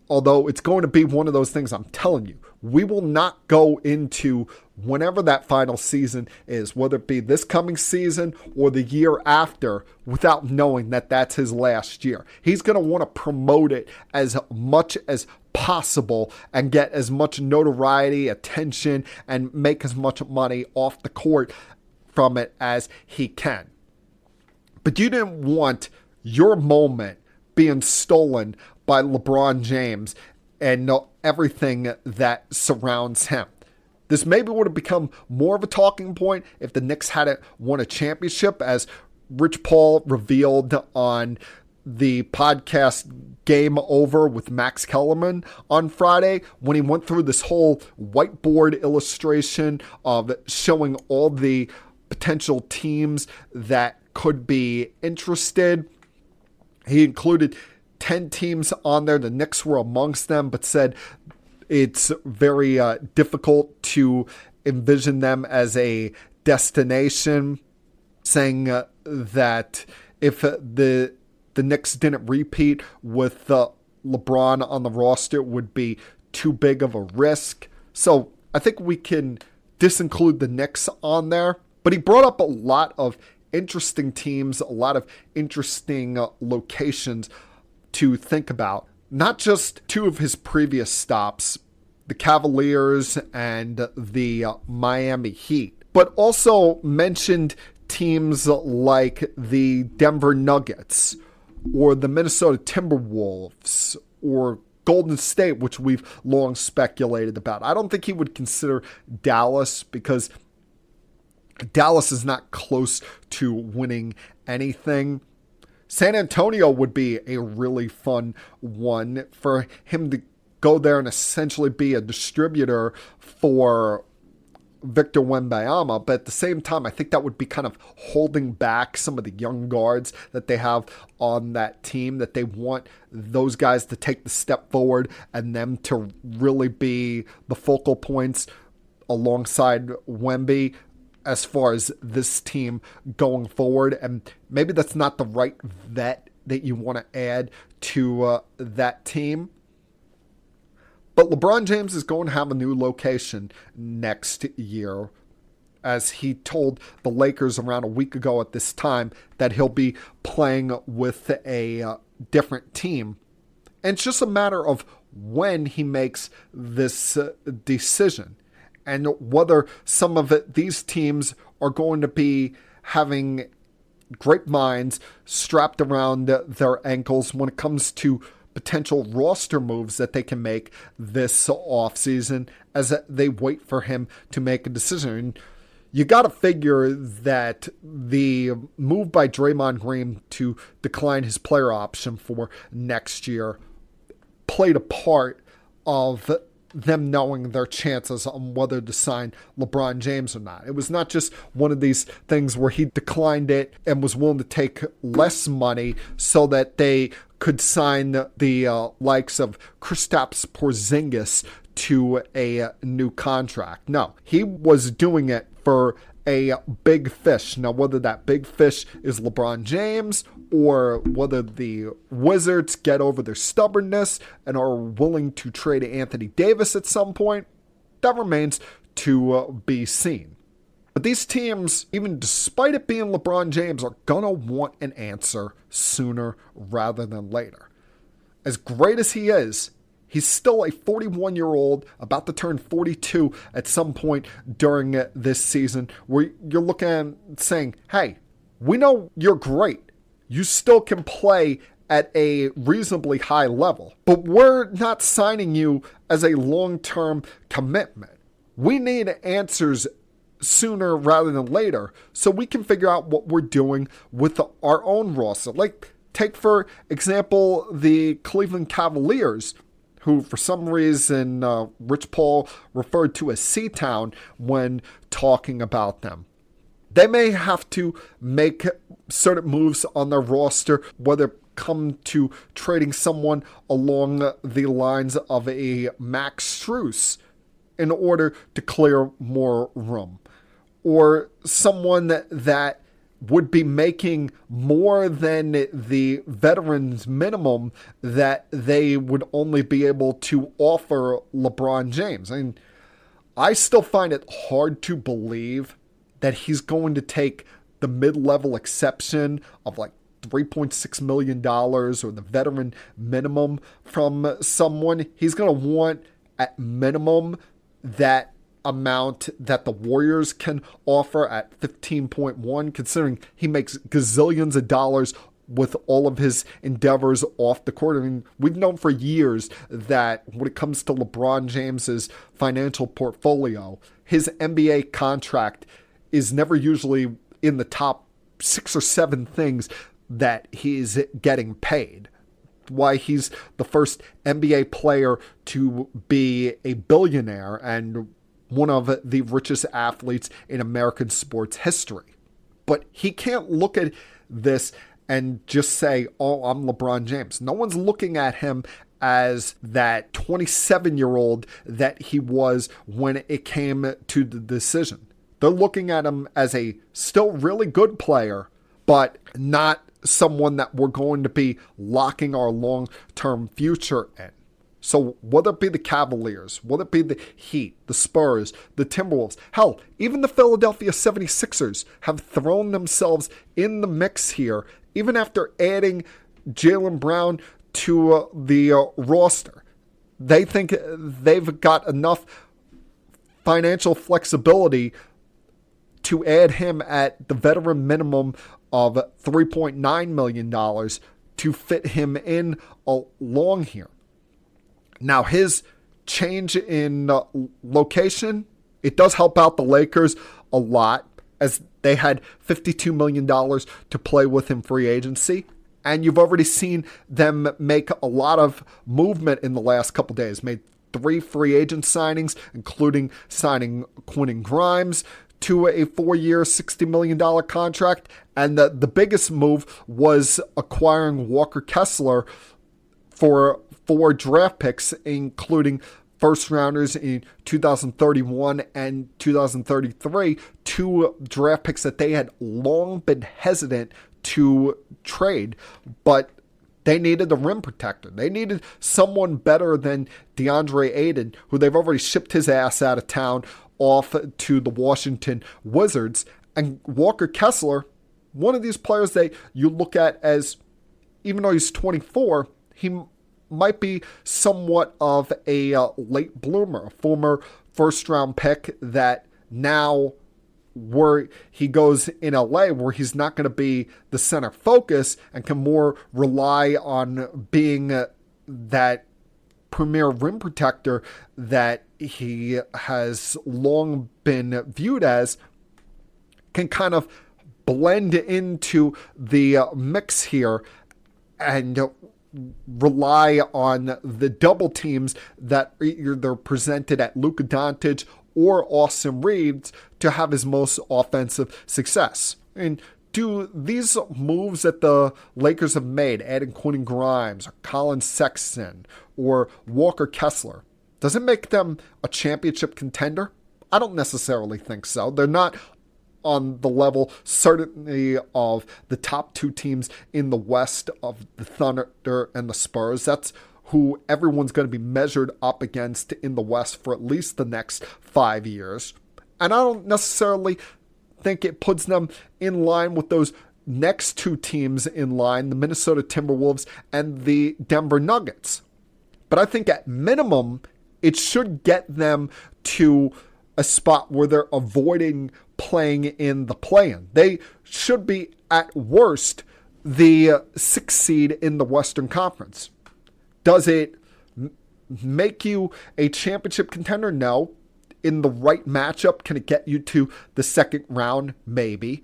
B: Although it's going to be one of those things, I'm telling you, we will not go into whenever that final season is, whether it be this coming season or the year after, without knowing that that's his last year. He's going to want to promote it as much as possible and get as much notoriety, attention, and make as much money off the court from it as he can. But you didn't want your moment being stolen by LeBron James and everything that surrounds him. This maybe would have become more of a talking point if the Knicks hadn't won a championship, as Rich Paul revealed on the podcast Game Over with Max Kellerman on Friday, when he went through this whole whiteboard illustration of showing all the potential teams that could be interested. He included 10 teams on there. The Knicks were amongst them, but said it's very difficult to envision them as a destination, saying that if the Knicks didn't repeat with LeBron on the roster, it would be too big of a risk. So I think we can disinclude the Knicks on there. But he brought up a lot of interesting teams, a lot of interesting locations to think about. Not just two of his previous stops, the Cavaliers and the Miami Heat, but also mentioned teams like the Denver Nuggets or the Minnesota Timberwolves or Golden State, which we've long speculated about. I don't think he would consider Dallas because Dallas is not close to winning anything. San Antonio would be a really fun one for him to go there and essentially be a distributor for Victor Wembanyama. But at the same time, I think that would be kind of holding back some of the young guards that they have on that team, that they want those guys to take the step forward and them to really be the focal points alongside Wemby as far as this team going forward. And maybe that's not the right vet that you want to add to that team. But LeBron James is going to have a new location next year, as he told the Lakers around a week ago at this time that he'll be playing with a different team. And it's just a matter of when he makes this decision, and whether some of these teams are going to be having great minds strapped around their ankles when it comes to potential roster moves that they can make this offseason as they wait for him to make a decision. And you got to figure that the move by Draymond Green to decline his player option for next year played a part of them knowing their chances on whether to sign LeBron James or not. It was not just one of these things where he declined it and was willing to take less money so that they could sign the likes of Kristaps Porzingis to a new contract. No, he was doing it for a big fish. Now, whether that big fish is LeBron James or whether the Wizards get over their stubbornness and are willing to trade Anthony Davis at some point, that remains to be seen. But these teams, even despite it being LeBron James, are going to want an answer sooner rather than later. As great as he is, he's still a 41-year-old, about to turn 42 at some point during this season, where you're looking at saying, hey, we know you're great. You still can play at a reasonably high level. But we're not signing you as a long-term commitment. We need answers sooner rather than later so we can figure out what we're doing with our own roster. Like, take, for example, the Cleveland Cavaliers, who for some reason Rich Paul referred to as C-Town when talking about them. They may have to make certain moves on their roster, whether it come to trading someone along the lines of a Max Strus in order to clear more room, or someone that would be making more than the veterans minimum that they would only be able to offer LeBron James. I mean, I still find it hard to believe that he's going to take the mid-level exception of like $3.6 million or the veteran minimum from someone. He's going to want at minimum that amount that the Warriors can offer at 15.1, considering he makes gazillions of dollars with all of his endeavors off the court. I mean, we've known for years that when it comes to LeBron James's financial portfolio, his NBA contract is never usually in the top 6 or 7 things that he's getting paid. Why he's the first NBA player to be a billionaire and one of the richest athletes in American sports history. But he can't look at this and just say, oh, I'm LeBron James. No one's looking at him as that 27-year-old that he was when it came to the decision. They're looking at him as a still really good player, but not someone that we're going to be locking our long-term future in. So whether it be the Cavaliers, whether it be the Heat, the Spurs, the Timberwolves, hell, even the Philadelphia 76ers have thrown themselves in the mix here, even after adding Jaylen Brown to the roster. They think they've got enough financial flexibility to add him at the veteran minimum of $3.9 million to fit him in along here. Now, his change in location, it does help out the Lakers a lot, as they had $52 million to play with in free agency. And you've already seen them make a lot of movement in the last couple days. Made 3 free agent signings, including signing Quentin Grimes to a 4-year, $60 million contract. And the biggest move was acquiring Walker Kessler for 4 draft picks, including first rounders in 2031 and 2033, 2 draft picks that they had long been hesitant to trade, but they needed the rim protector. They needed someone better than DeAndre Ayton, who they've already shipped his ass out of town off to the Washington Wizards. And Walker Kessler, one of these players that you look at as, even though he's 24, he might be somewhat of a late bloomer, a former first-round pick that now where he goes in LA, where he's not going to be the center focus and can more rely on being that premier rim protector that he has long been viewed as, can kind of blend into the mix here and rely on the double teams that either presented at Luka Doncic or Austin Reeves to have his most offensive success. And do these moves that the Lakers have made, adding Quentin Grimes or Colin Sexton or Walker Kessler, does it make them a championship contender? I don't necessarily think so. They're not on the level, certainly, of the top 2 teams in the West of the Thunder and the Spurs. That's who everyone's going to be measured up against in the West for at least the next 5 years. And I don't necessarily think it puts them in line with those next 2 teams in line, the Minnesota Timberwolves and the Denver Nuggets. But I think at minimum, it should get them to a spot where they're avoiding playing in the play-in. They should be, at worst, the 6th seed in the Western Conference. Does it make you a championship contender? No. In the right matchup, can it get you to the second round? Maybe.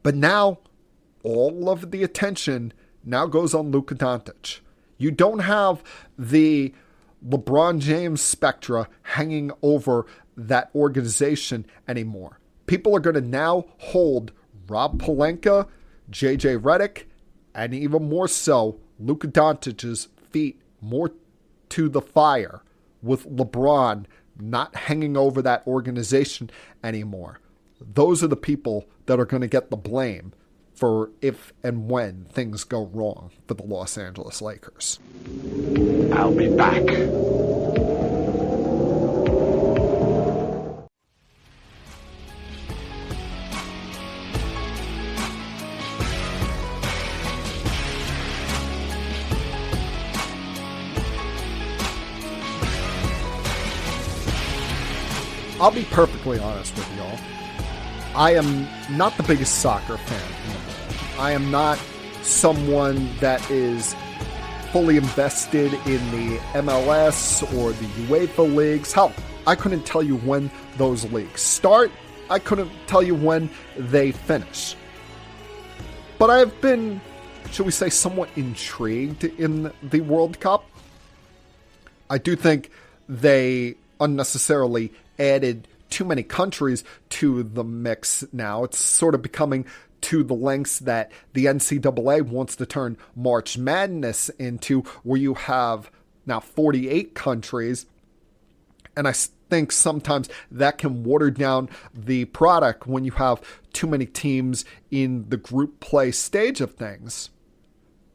B: But now, all of the attention now goes on Luka Doncic. You don't have the LeBron James spectra hanging over that organization anymore. People are going to now hold Rob Pelinka, JJ Redick, and even more so, Luka Doncic's feet more to the fire with LeBron not hanging over that organization anymore. Those are the people that are going to get the blame for if and when things go wrong for the Los Angeles Lakers.
H: I'll be back.
B: I'll be perfectly honest with y'all. I am not the biggest soccer fan in the world. I am not someone that is fully invested in the MLS or the UEFA leagues. Hell, I couldn't tell you when those leagues start. I couldn't tell you when they finish. But I have been, shall we say, somewhat intrigued in the World Cup. I do think they unnecessarily added too many countries to the mix now. It's sort of becoming to the lengths that the NCAA wants to turn March Madness into, where you have now 48 countries. And I think sometimes that can water down the product when you have too many teams in the group play stage of things.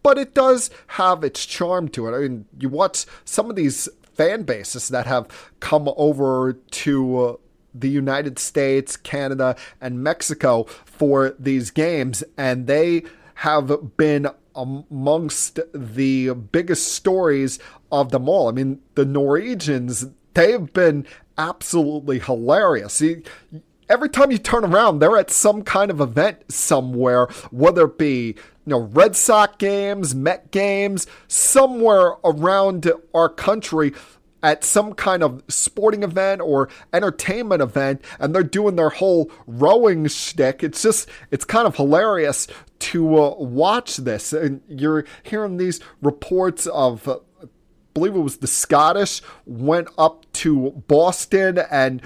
B: But it does have its charm to it. I mean, you watch some of these fan bases that have come over to the United States, Canada, and Mexico for these games, and they have been amongst the biggest stories of them all. I mean, the Norwegians, they've been absolutely hilarious. Every time you turn around, they're at some kind of event somewhere, whether it be Red Sox games, Met games, somewhere around our country at some kind of sporting event or entertainment event, and they're doing their whole rowing shtick. It's kind of hilarious to watch this. And you're hearing these reports of, I believe it was the Scottish, went up to Boston and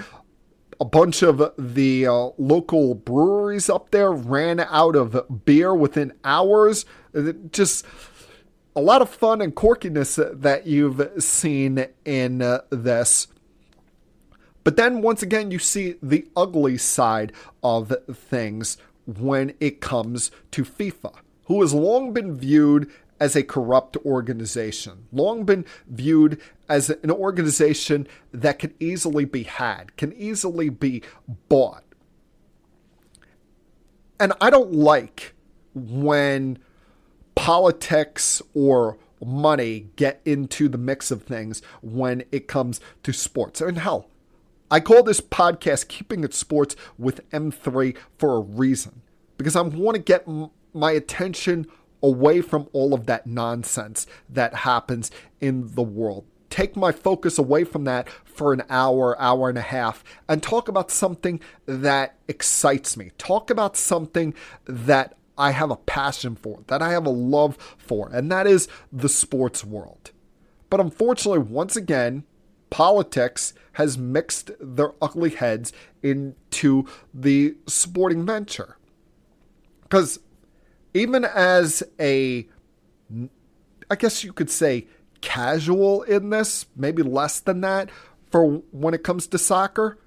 B: a bunch of the local breweries up there ran out of beer within hours. Just a lot of fun and quirkiness that you've seen in this. But then once again, you see the ugly side of things when it comes to FIFA, who has long been viewed as a corrupt organization, long been viewed as an organization that can easily be had, can easily be bought. And I don't like when politics or money get into the mix of things when it comes to sports. And hell, I call this podcast Keeping It Sports with M3 for a reason, because I want to get my attention away from all of that nonsense that happens in the world. Take my focus away from that for an hour, hour and a half, and talk about something that excites me. Talk about something that I have a passion for, that I have a love for, and that is the sports world. But unfortunately, once again, politics has mixed their ugly heads into the sporting venture. Because even as I guess you could say, casual in this, maybe less than that, for when it comes to soccer,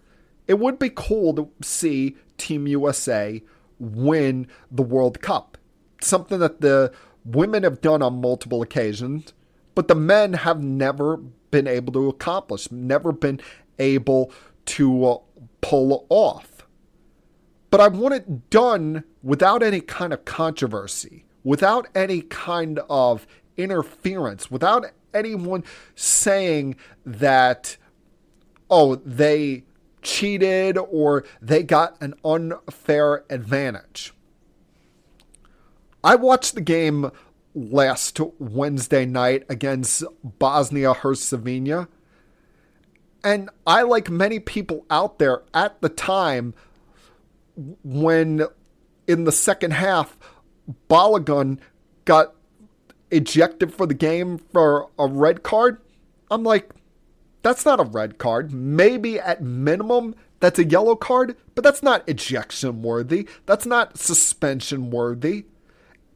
B: it would be cool to see Team USA win the World Cup. Something that the women have done on multiple occasions, but the men have never been able to accomplish, never been able to pull off. But I want it done without any kind of controversy, without any kind of interference, without anyone saying that, oh, they cheated or they got an unfair advantage. I watched the game last Wednesday night against Bosnia-Herzegovina, and I, like many people out there at the time, when in the second half, Balogun got ejected for the game for a red card, I'm like, that's not a red card. Maybe at minimum, that's a yellow card, but that's not ejection worthy. That's not suspension worthy.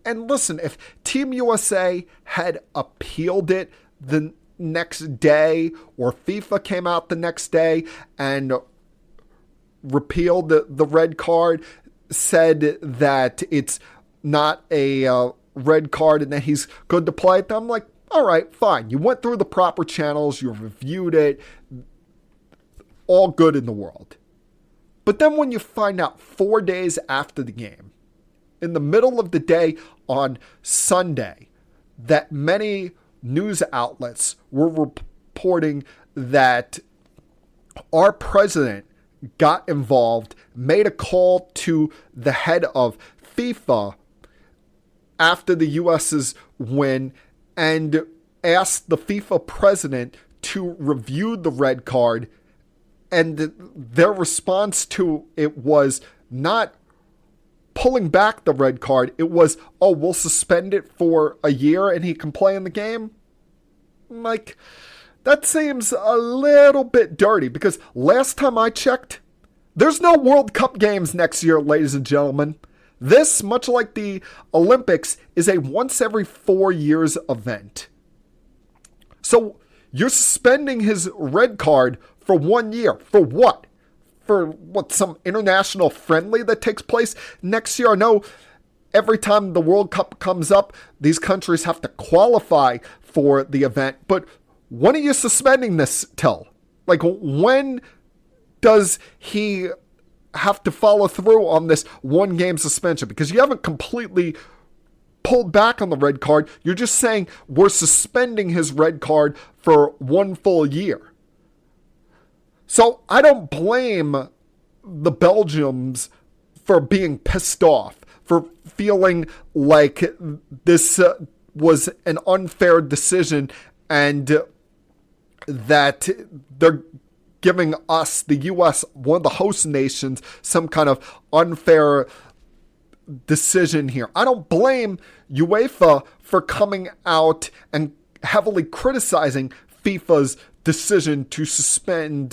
B: And listen, if Team USA had appealed it the next day, or FIFA came out the next day and repealed the red card, said that it's not a red card and that he's good to play, I'm like, all right, fine. You went through the proper channels, you reviewed it, all good in the world. But then when you find out 4 days after the game, in the middle of the day on Sunday, that many news outlets were reporting that our president got involved, made a call to the head of FIFA after the U.S.'s win, and asked the FIFA president to review the red card, and their response to it was not pulling back the red card. It was, oh, we'll suspend it for a year and he can play in the game. Like, that seems a little bit dirty, because last time I checked, there's no World Cup games next year, ladies and gentlemen. This, much like the Olympics, is a once every 4 years event. So you're suspending his red card for 1 year. For what? For what, some international friendly that takes place next year? I know every time the World Cup comes up, these countries have to qualify for the event. But when are you suspending this till? Like, when does he have to follow through on this 1 game suspension? Because you haven't completely pulled back on the red card. You're just saying we're suspending his red card for 1 full year. So I don't blame the Belgians for being pissed off, for feeling like this was an unfair decision and that they're giving us, the U.S., one of the host nations, some kind of unfair decision here. I don't blame UEFA for coming out and heavily criticizing FIFA's decision to suspend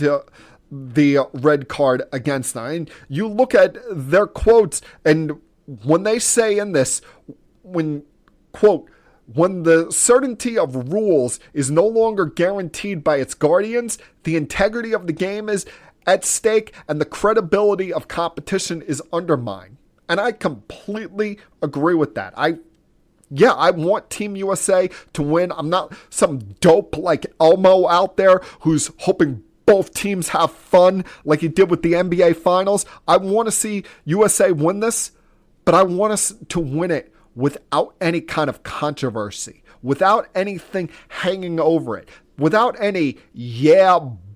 B: the red card against them. And you look at their quotes, and when they say in this, when, quote, when the certainty of rules is no longer guaranteed by its guardians, the integrity of the game is at stake and the credibility of competition is undermined. And I completely agree with that. I want Team USA to win. I'm not some dope like Elmo out there who's hoping both teams have fun like he did with the NBA Finals. I want to see USA win this, but I want us to win it without any kind of controversy, without anything hanging over it, without any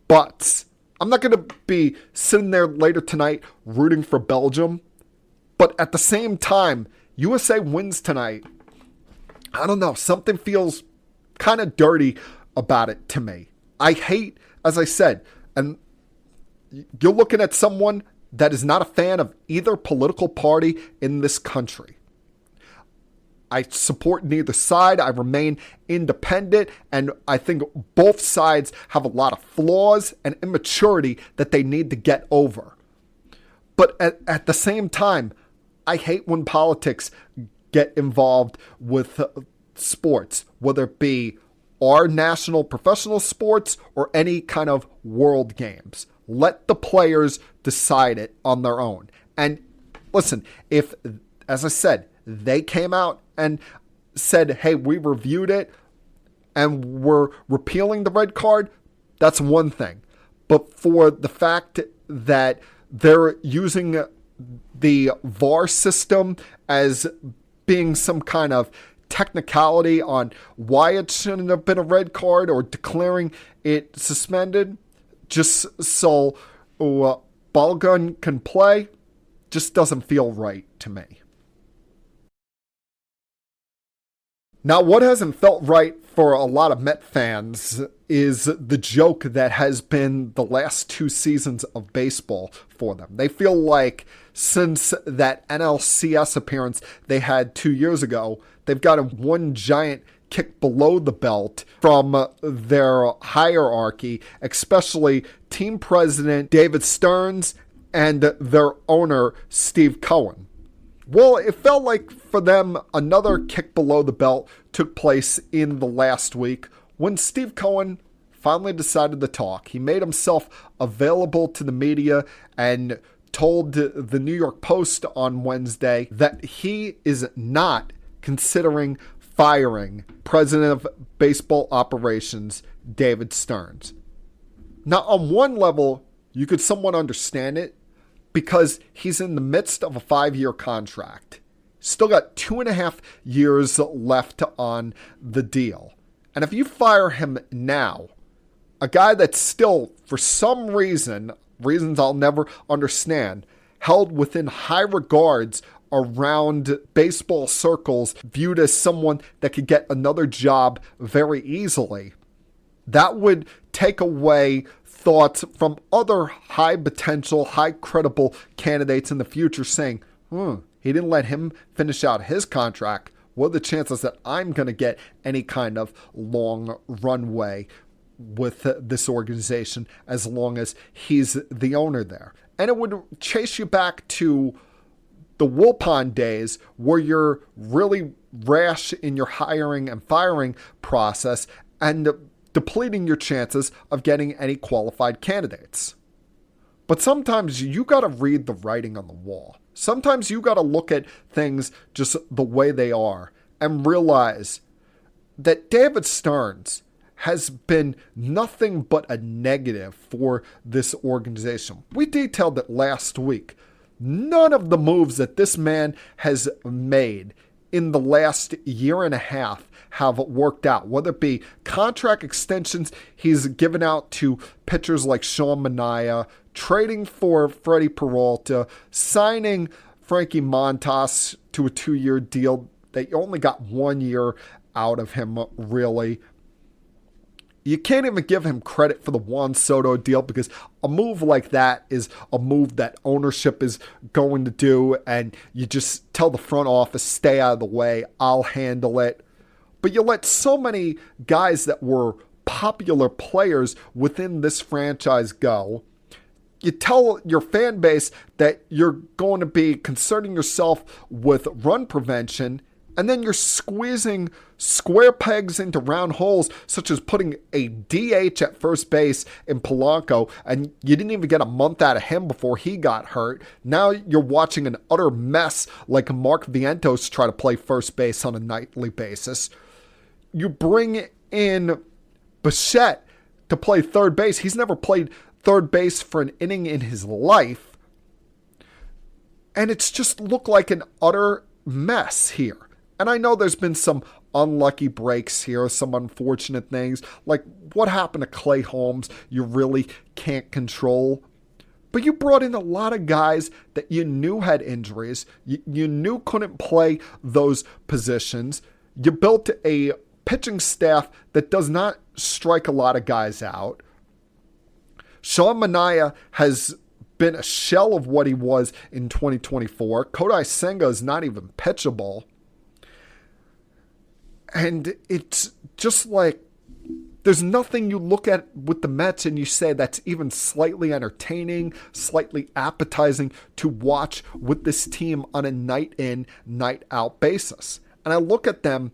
B: buts. I'm not going to be sitting there later tonight rooting for Belgium, but at the same time, USA wins tonight. I don't know, something feels kind of dirty about it to me. I hate, as I said, and you're looking at someone that is not a fan of either political party in this country. I support neither side. I remain independent, and I think both sides have a lot of flaws and immaturity that they need to get over. But at the same time, I hate when politics get involved with sports, whether it be our national professional sports or any kind of world games. Let the players decide it on their own. And listen, if, as I said, they came out and said, hey, we reviewed it and we're repealing the red card, that's one thing. But for the fact that they're using the VAR system as being some kind of technicality on why it shouldn't have been a red card or declaring it suspended just so Balogun can play, just doesn't feel right to me. Now, what hasn't felt right for a lot of Met fans is the joke that has been the last 2 seasons of baseball for them. They feel like since that NLCS appearance they had 2 years ago, they've gotten one giant kick below the belt from their hierarchy, especially team president David Stearns and their owner Steve Cohen. Well, it felt like for them another kick below the belt took place in the last week when Steve Cohen finally decided to talk. He made himself available to the media and told the New York Post on Wednesday that he is not considering firing President of Baseball Operations David Stearns. Now, on one level, you could somewhat understand it because he's in the midst of a 5-year contract. Still got 2.5 years left on the deal. And if you fire him now, a guy that's still, for some reasons I'll never understand, held within high regards around baseball circles, viewed as someone that could get another job very easily, that would take away thoughts from other high potential, high credible candidates in the future saying, he didn't let him finish out his contract. What are the chances that I'm going to get any kind of long runway with this organization as long as he's the owner there? And it would chase you back to the Wilpon days where you're really rash in your hiring and firing process and depleting your chances of getting any qualified candidates. But sometimes you got to read the writing on the wall. Sometimes you got to look at things just the way they are and realize that David Stearns has been nothing but a negative for this organization. We detailed it last week. None of the moves that this man has made in the last year and a half have worked out, whether it be contract extensions he's given out to pitchers like Sean Manaea, trading for Freddie Peralta, signing Frankie Montas to a 2-year deal that you only got 1 year out of him, really. You can't even give him credit for the Juan Soto deal because a move like that is a move that ownership is going to do, and you just tell the front office, stay out of the way, I'll handle it. But you let so many guys that were popular players within this franchise go. You tell your fan base that you're going to be concerning yourself with run prevention, and then you're squeezing square pegs into round holes, such as putting a DH at first base in Polanco, and you didn't even get a month out of him before he got hurt. Now you're watching an utter mess like Mark Vientos try to play first base on a nightly basis. You bring in Bichette to play third base. He's never played third base for an inning in his life. And it's just looked like an utter mess here. And I know there's been some unlucky breaks here, some unfortunate things, like what happened to Clay Holmes you really can't control. But you brought in a lot of guys that you knew had injuries, you knew couldn't play those positions. You built a pitching staff that does not strike a lot of guys out. Sean Manaea has been a shell of what he was in 2024. Kodai Senga is not even pitchable. And it's just like, there's nothing you look at with the Mets and you say that's even slightly entertaining, slightly appetizing to watch with this team on a night in, night out basis. And I look at them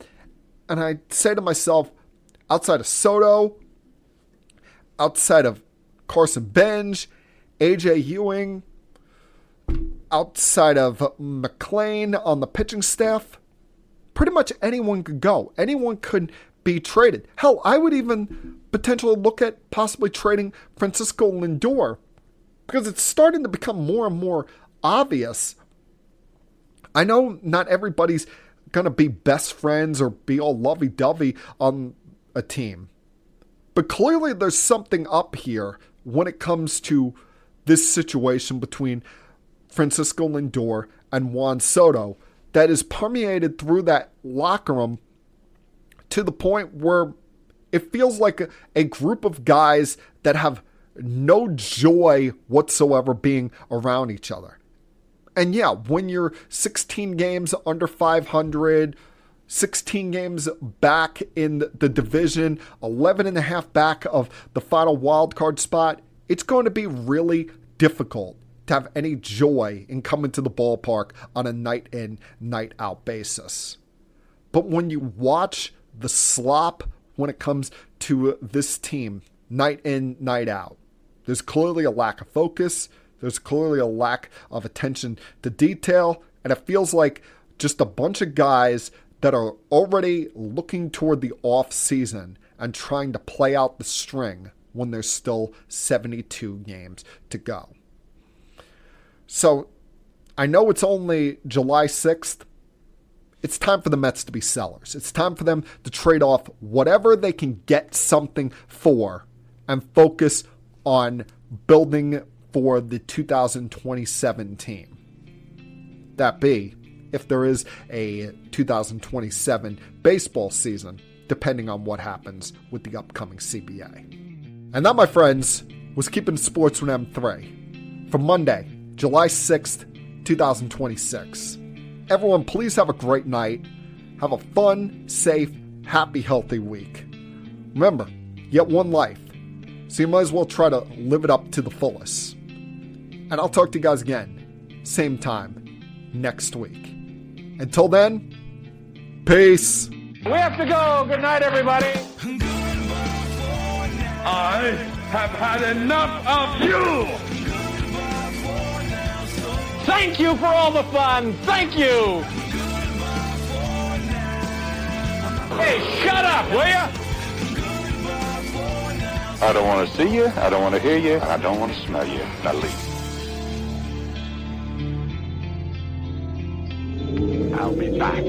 B: and I say to myself, outside of Soto, outside of Carson Bench, AJ Ewing, outside of McClain on the pitching staff, pretty much anyone could go. Anyone could be traded. Hell, I would even potentially look at possibly trading Francisco Lindor because it's starting to become more and more obvious. I know not everybody's going to be best friends or be all lovey-dovey on a team, but clearly there's something up here when it comes to this situation between Francisco Lindor and Juan Soto that is permeated through that locker room to the point where it feels like a group of guys that have no joy whatsoever being around each other. And yeah, when you're 16 games under 500, 16 games back in the division, 11 and a half back of the final wildcard spot, it's going to be really difficult to have any joy in coming to the ballpark on a night in, night out basis. But when you watch the slop when it comes to this team, night in, night out, there's clearly a lack of focus. There's clearly a lack of attention to detail. And it feels like just a bunch of guys that are already looking toward the off season and trying to play out the string when there's still 72 games to go. So I know it's only July 6th. It's time for the Mets to be sellers. It's time for them to trade off whatever they can get something for and focus on building for the 2027 team. That be, if there is a 2027 baseball season, depending on what happens with the upcoming CBA. And that, my friends, was Keeping Sports with M3 for Monday, July 6th, 2026. Everyone, please have a great night. Have a fun, safe, happy, healthy week. Remember, you get one life, so you might as well try to live it up to the fullest. And I'll talk to you guys again, same time, next week. Until then, peace.
A: We have to go. Good night, everybody.
E: I have had enough of you!
A: Thank you for all the fun. Thank you. Hey, shut up, will ya?
H: I don't want to see you, I don't want to hear you, I don't want to smell you. Now leave. I'll be back.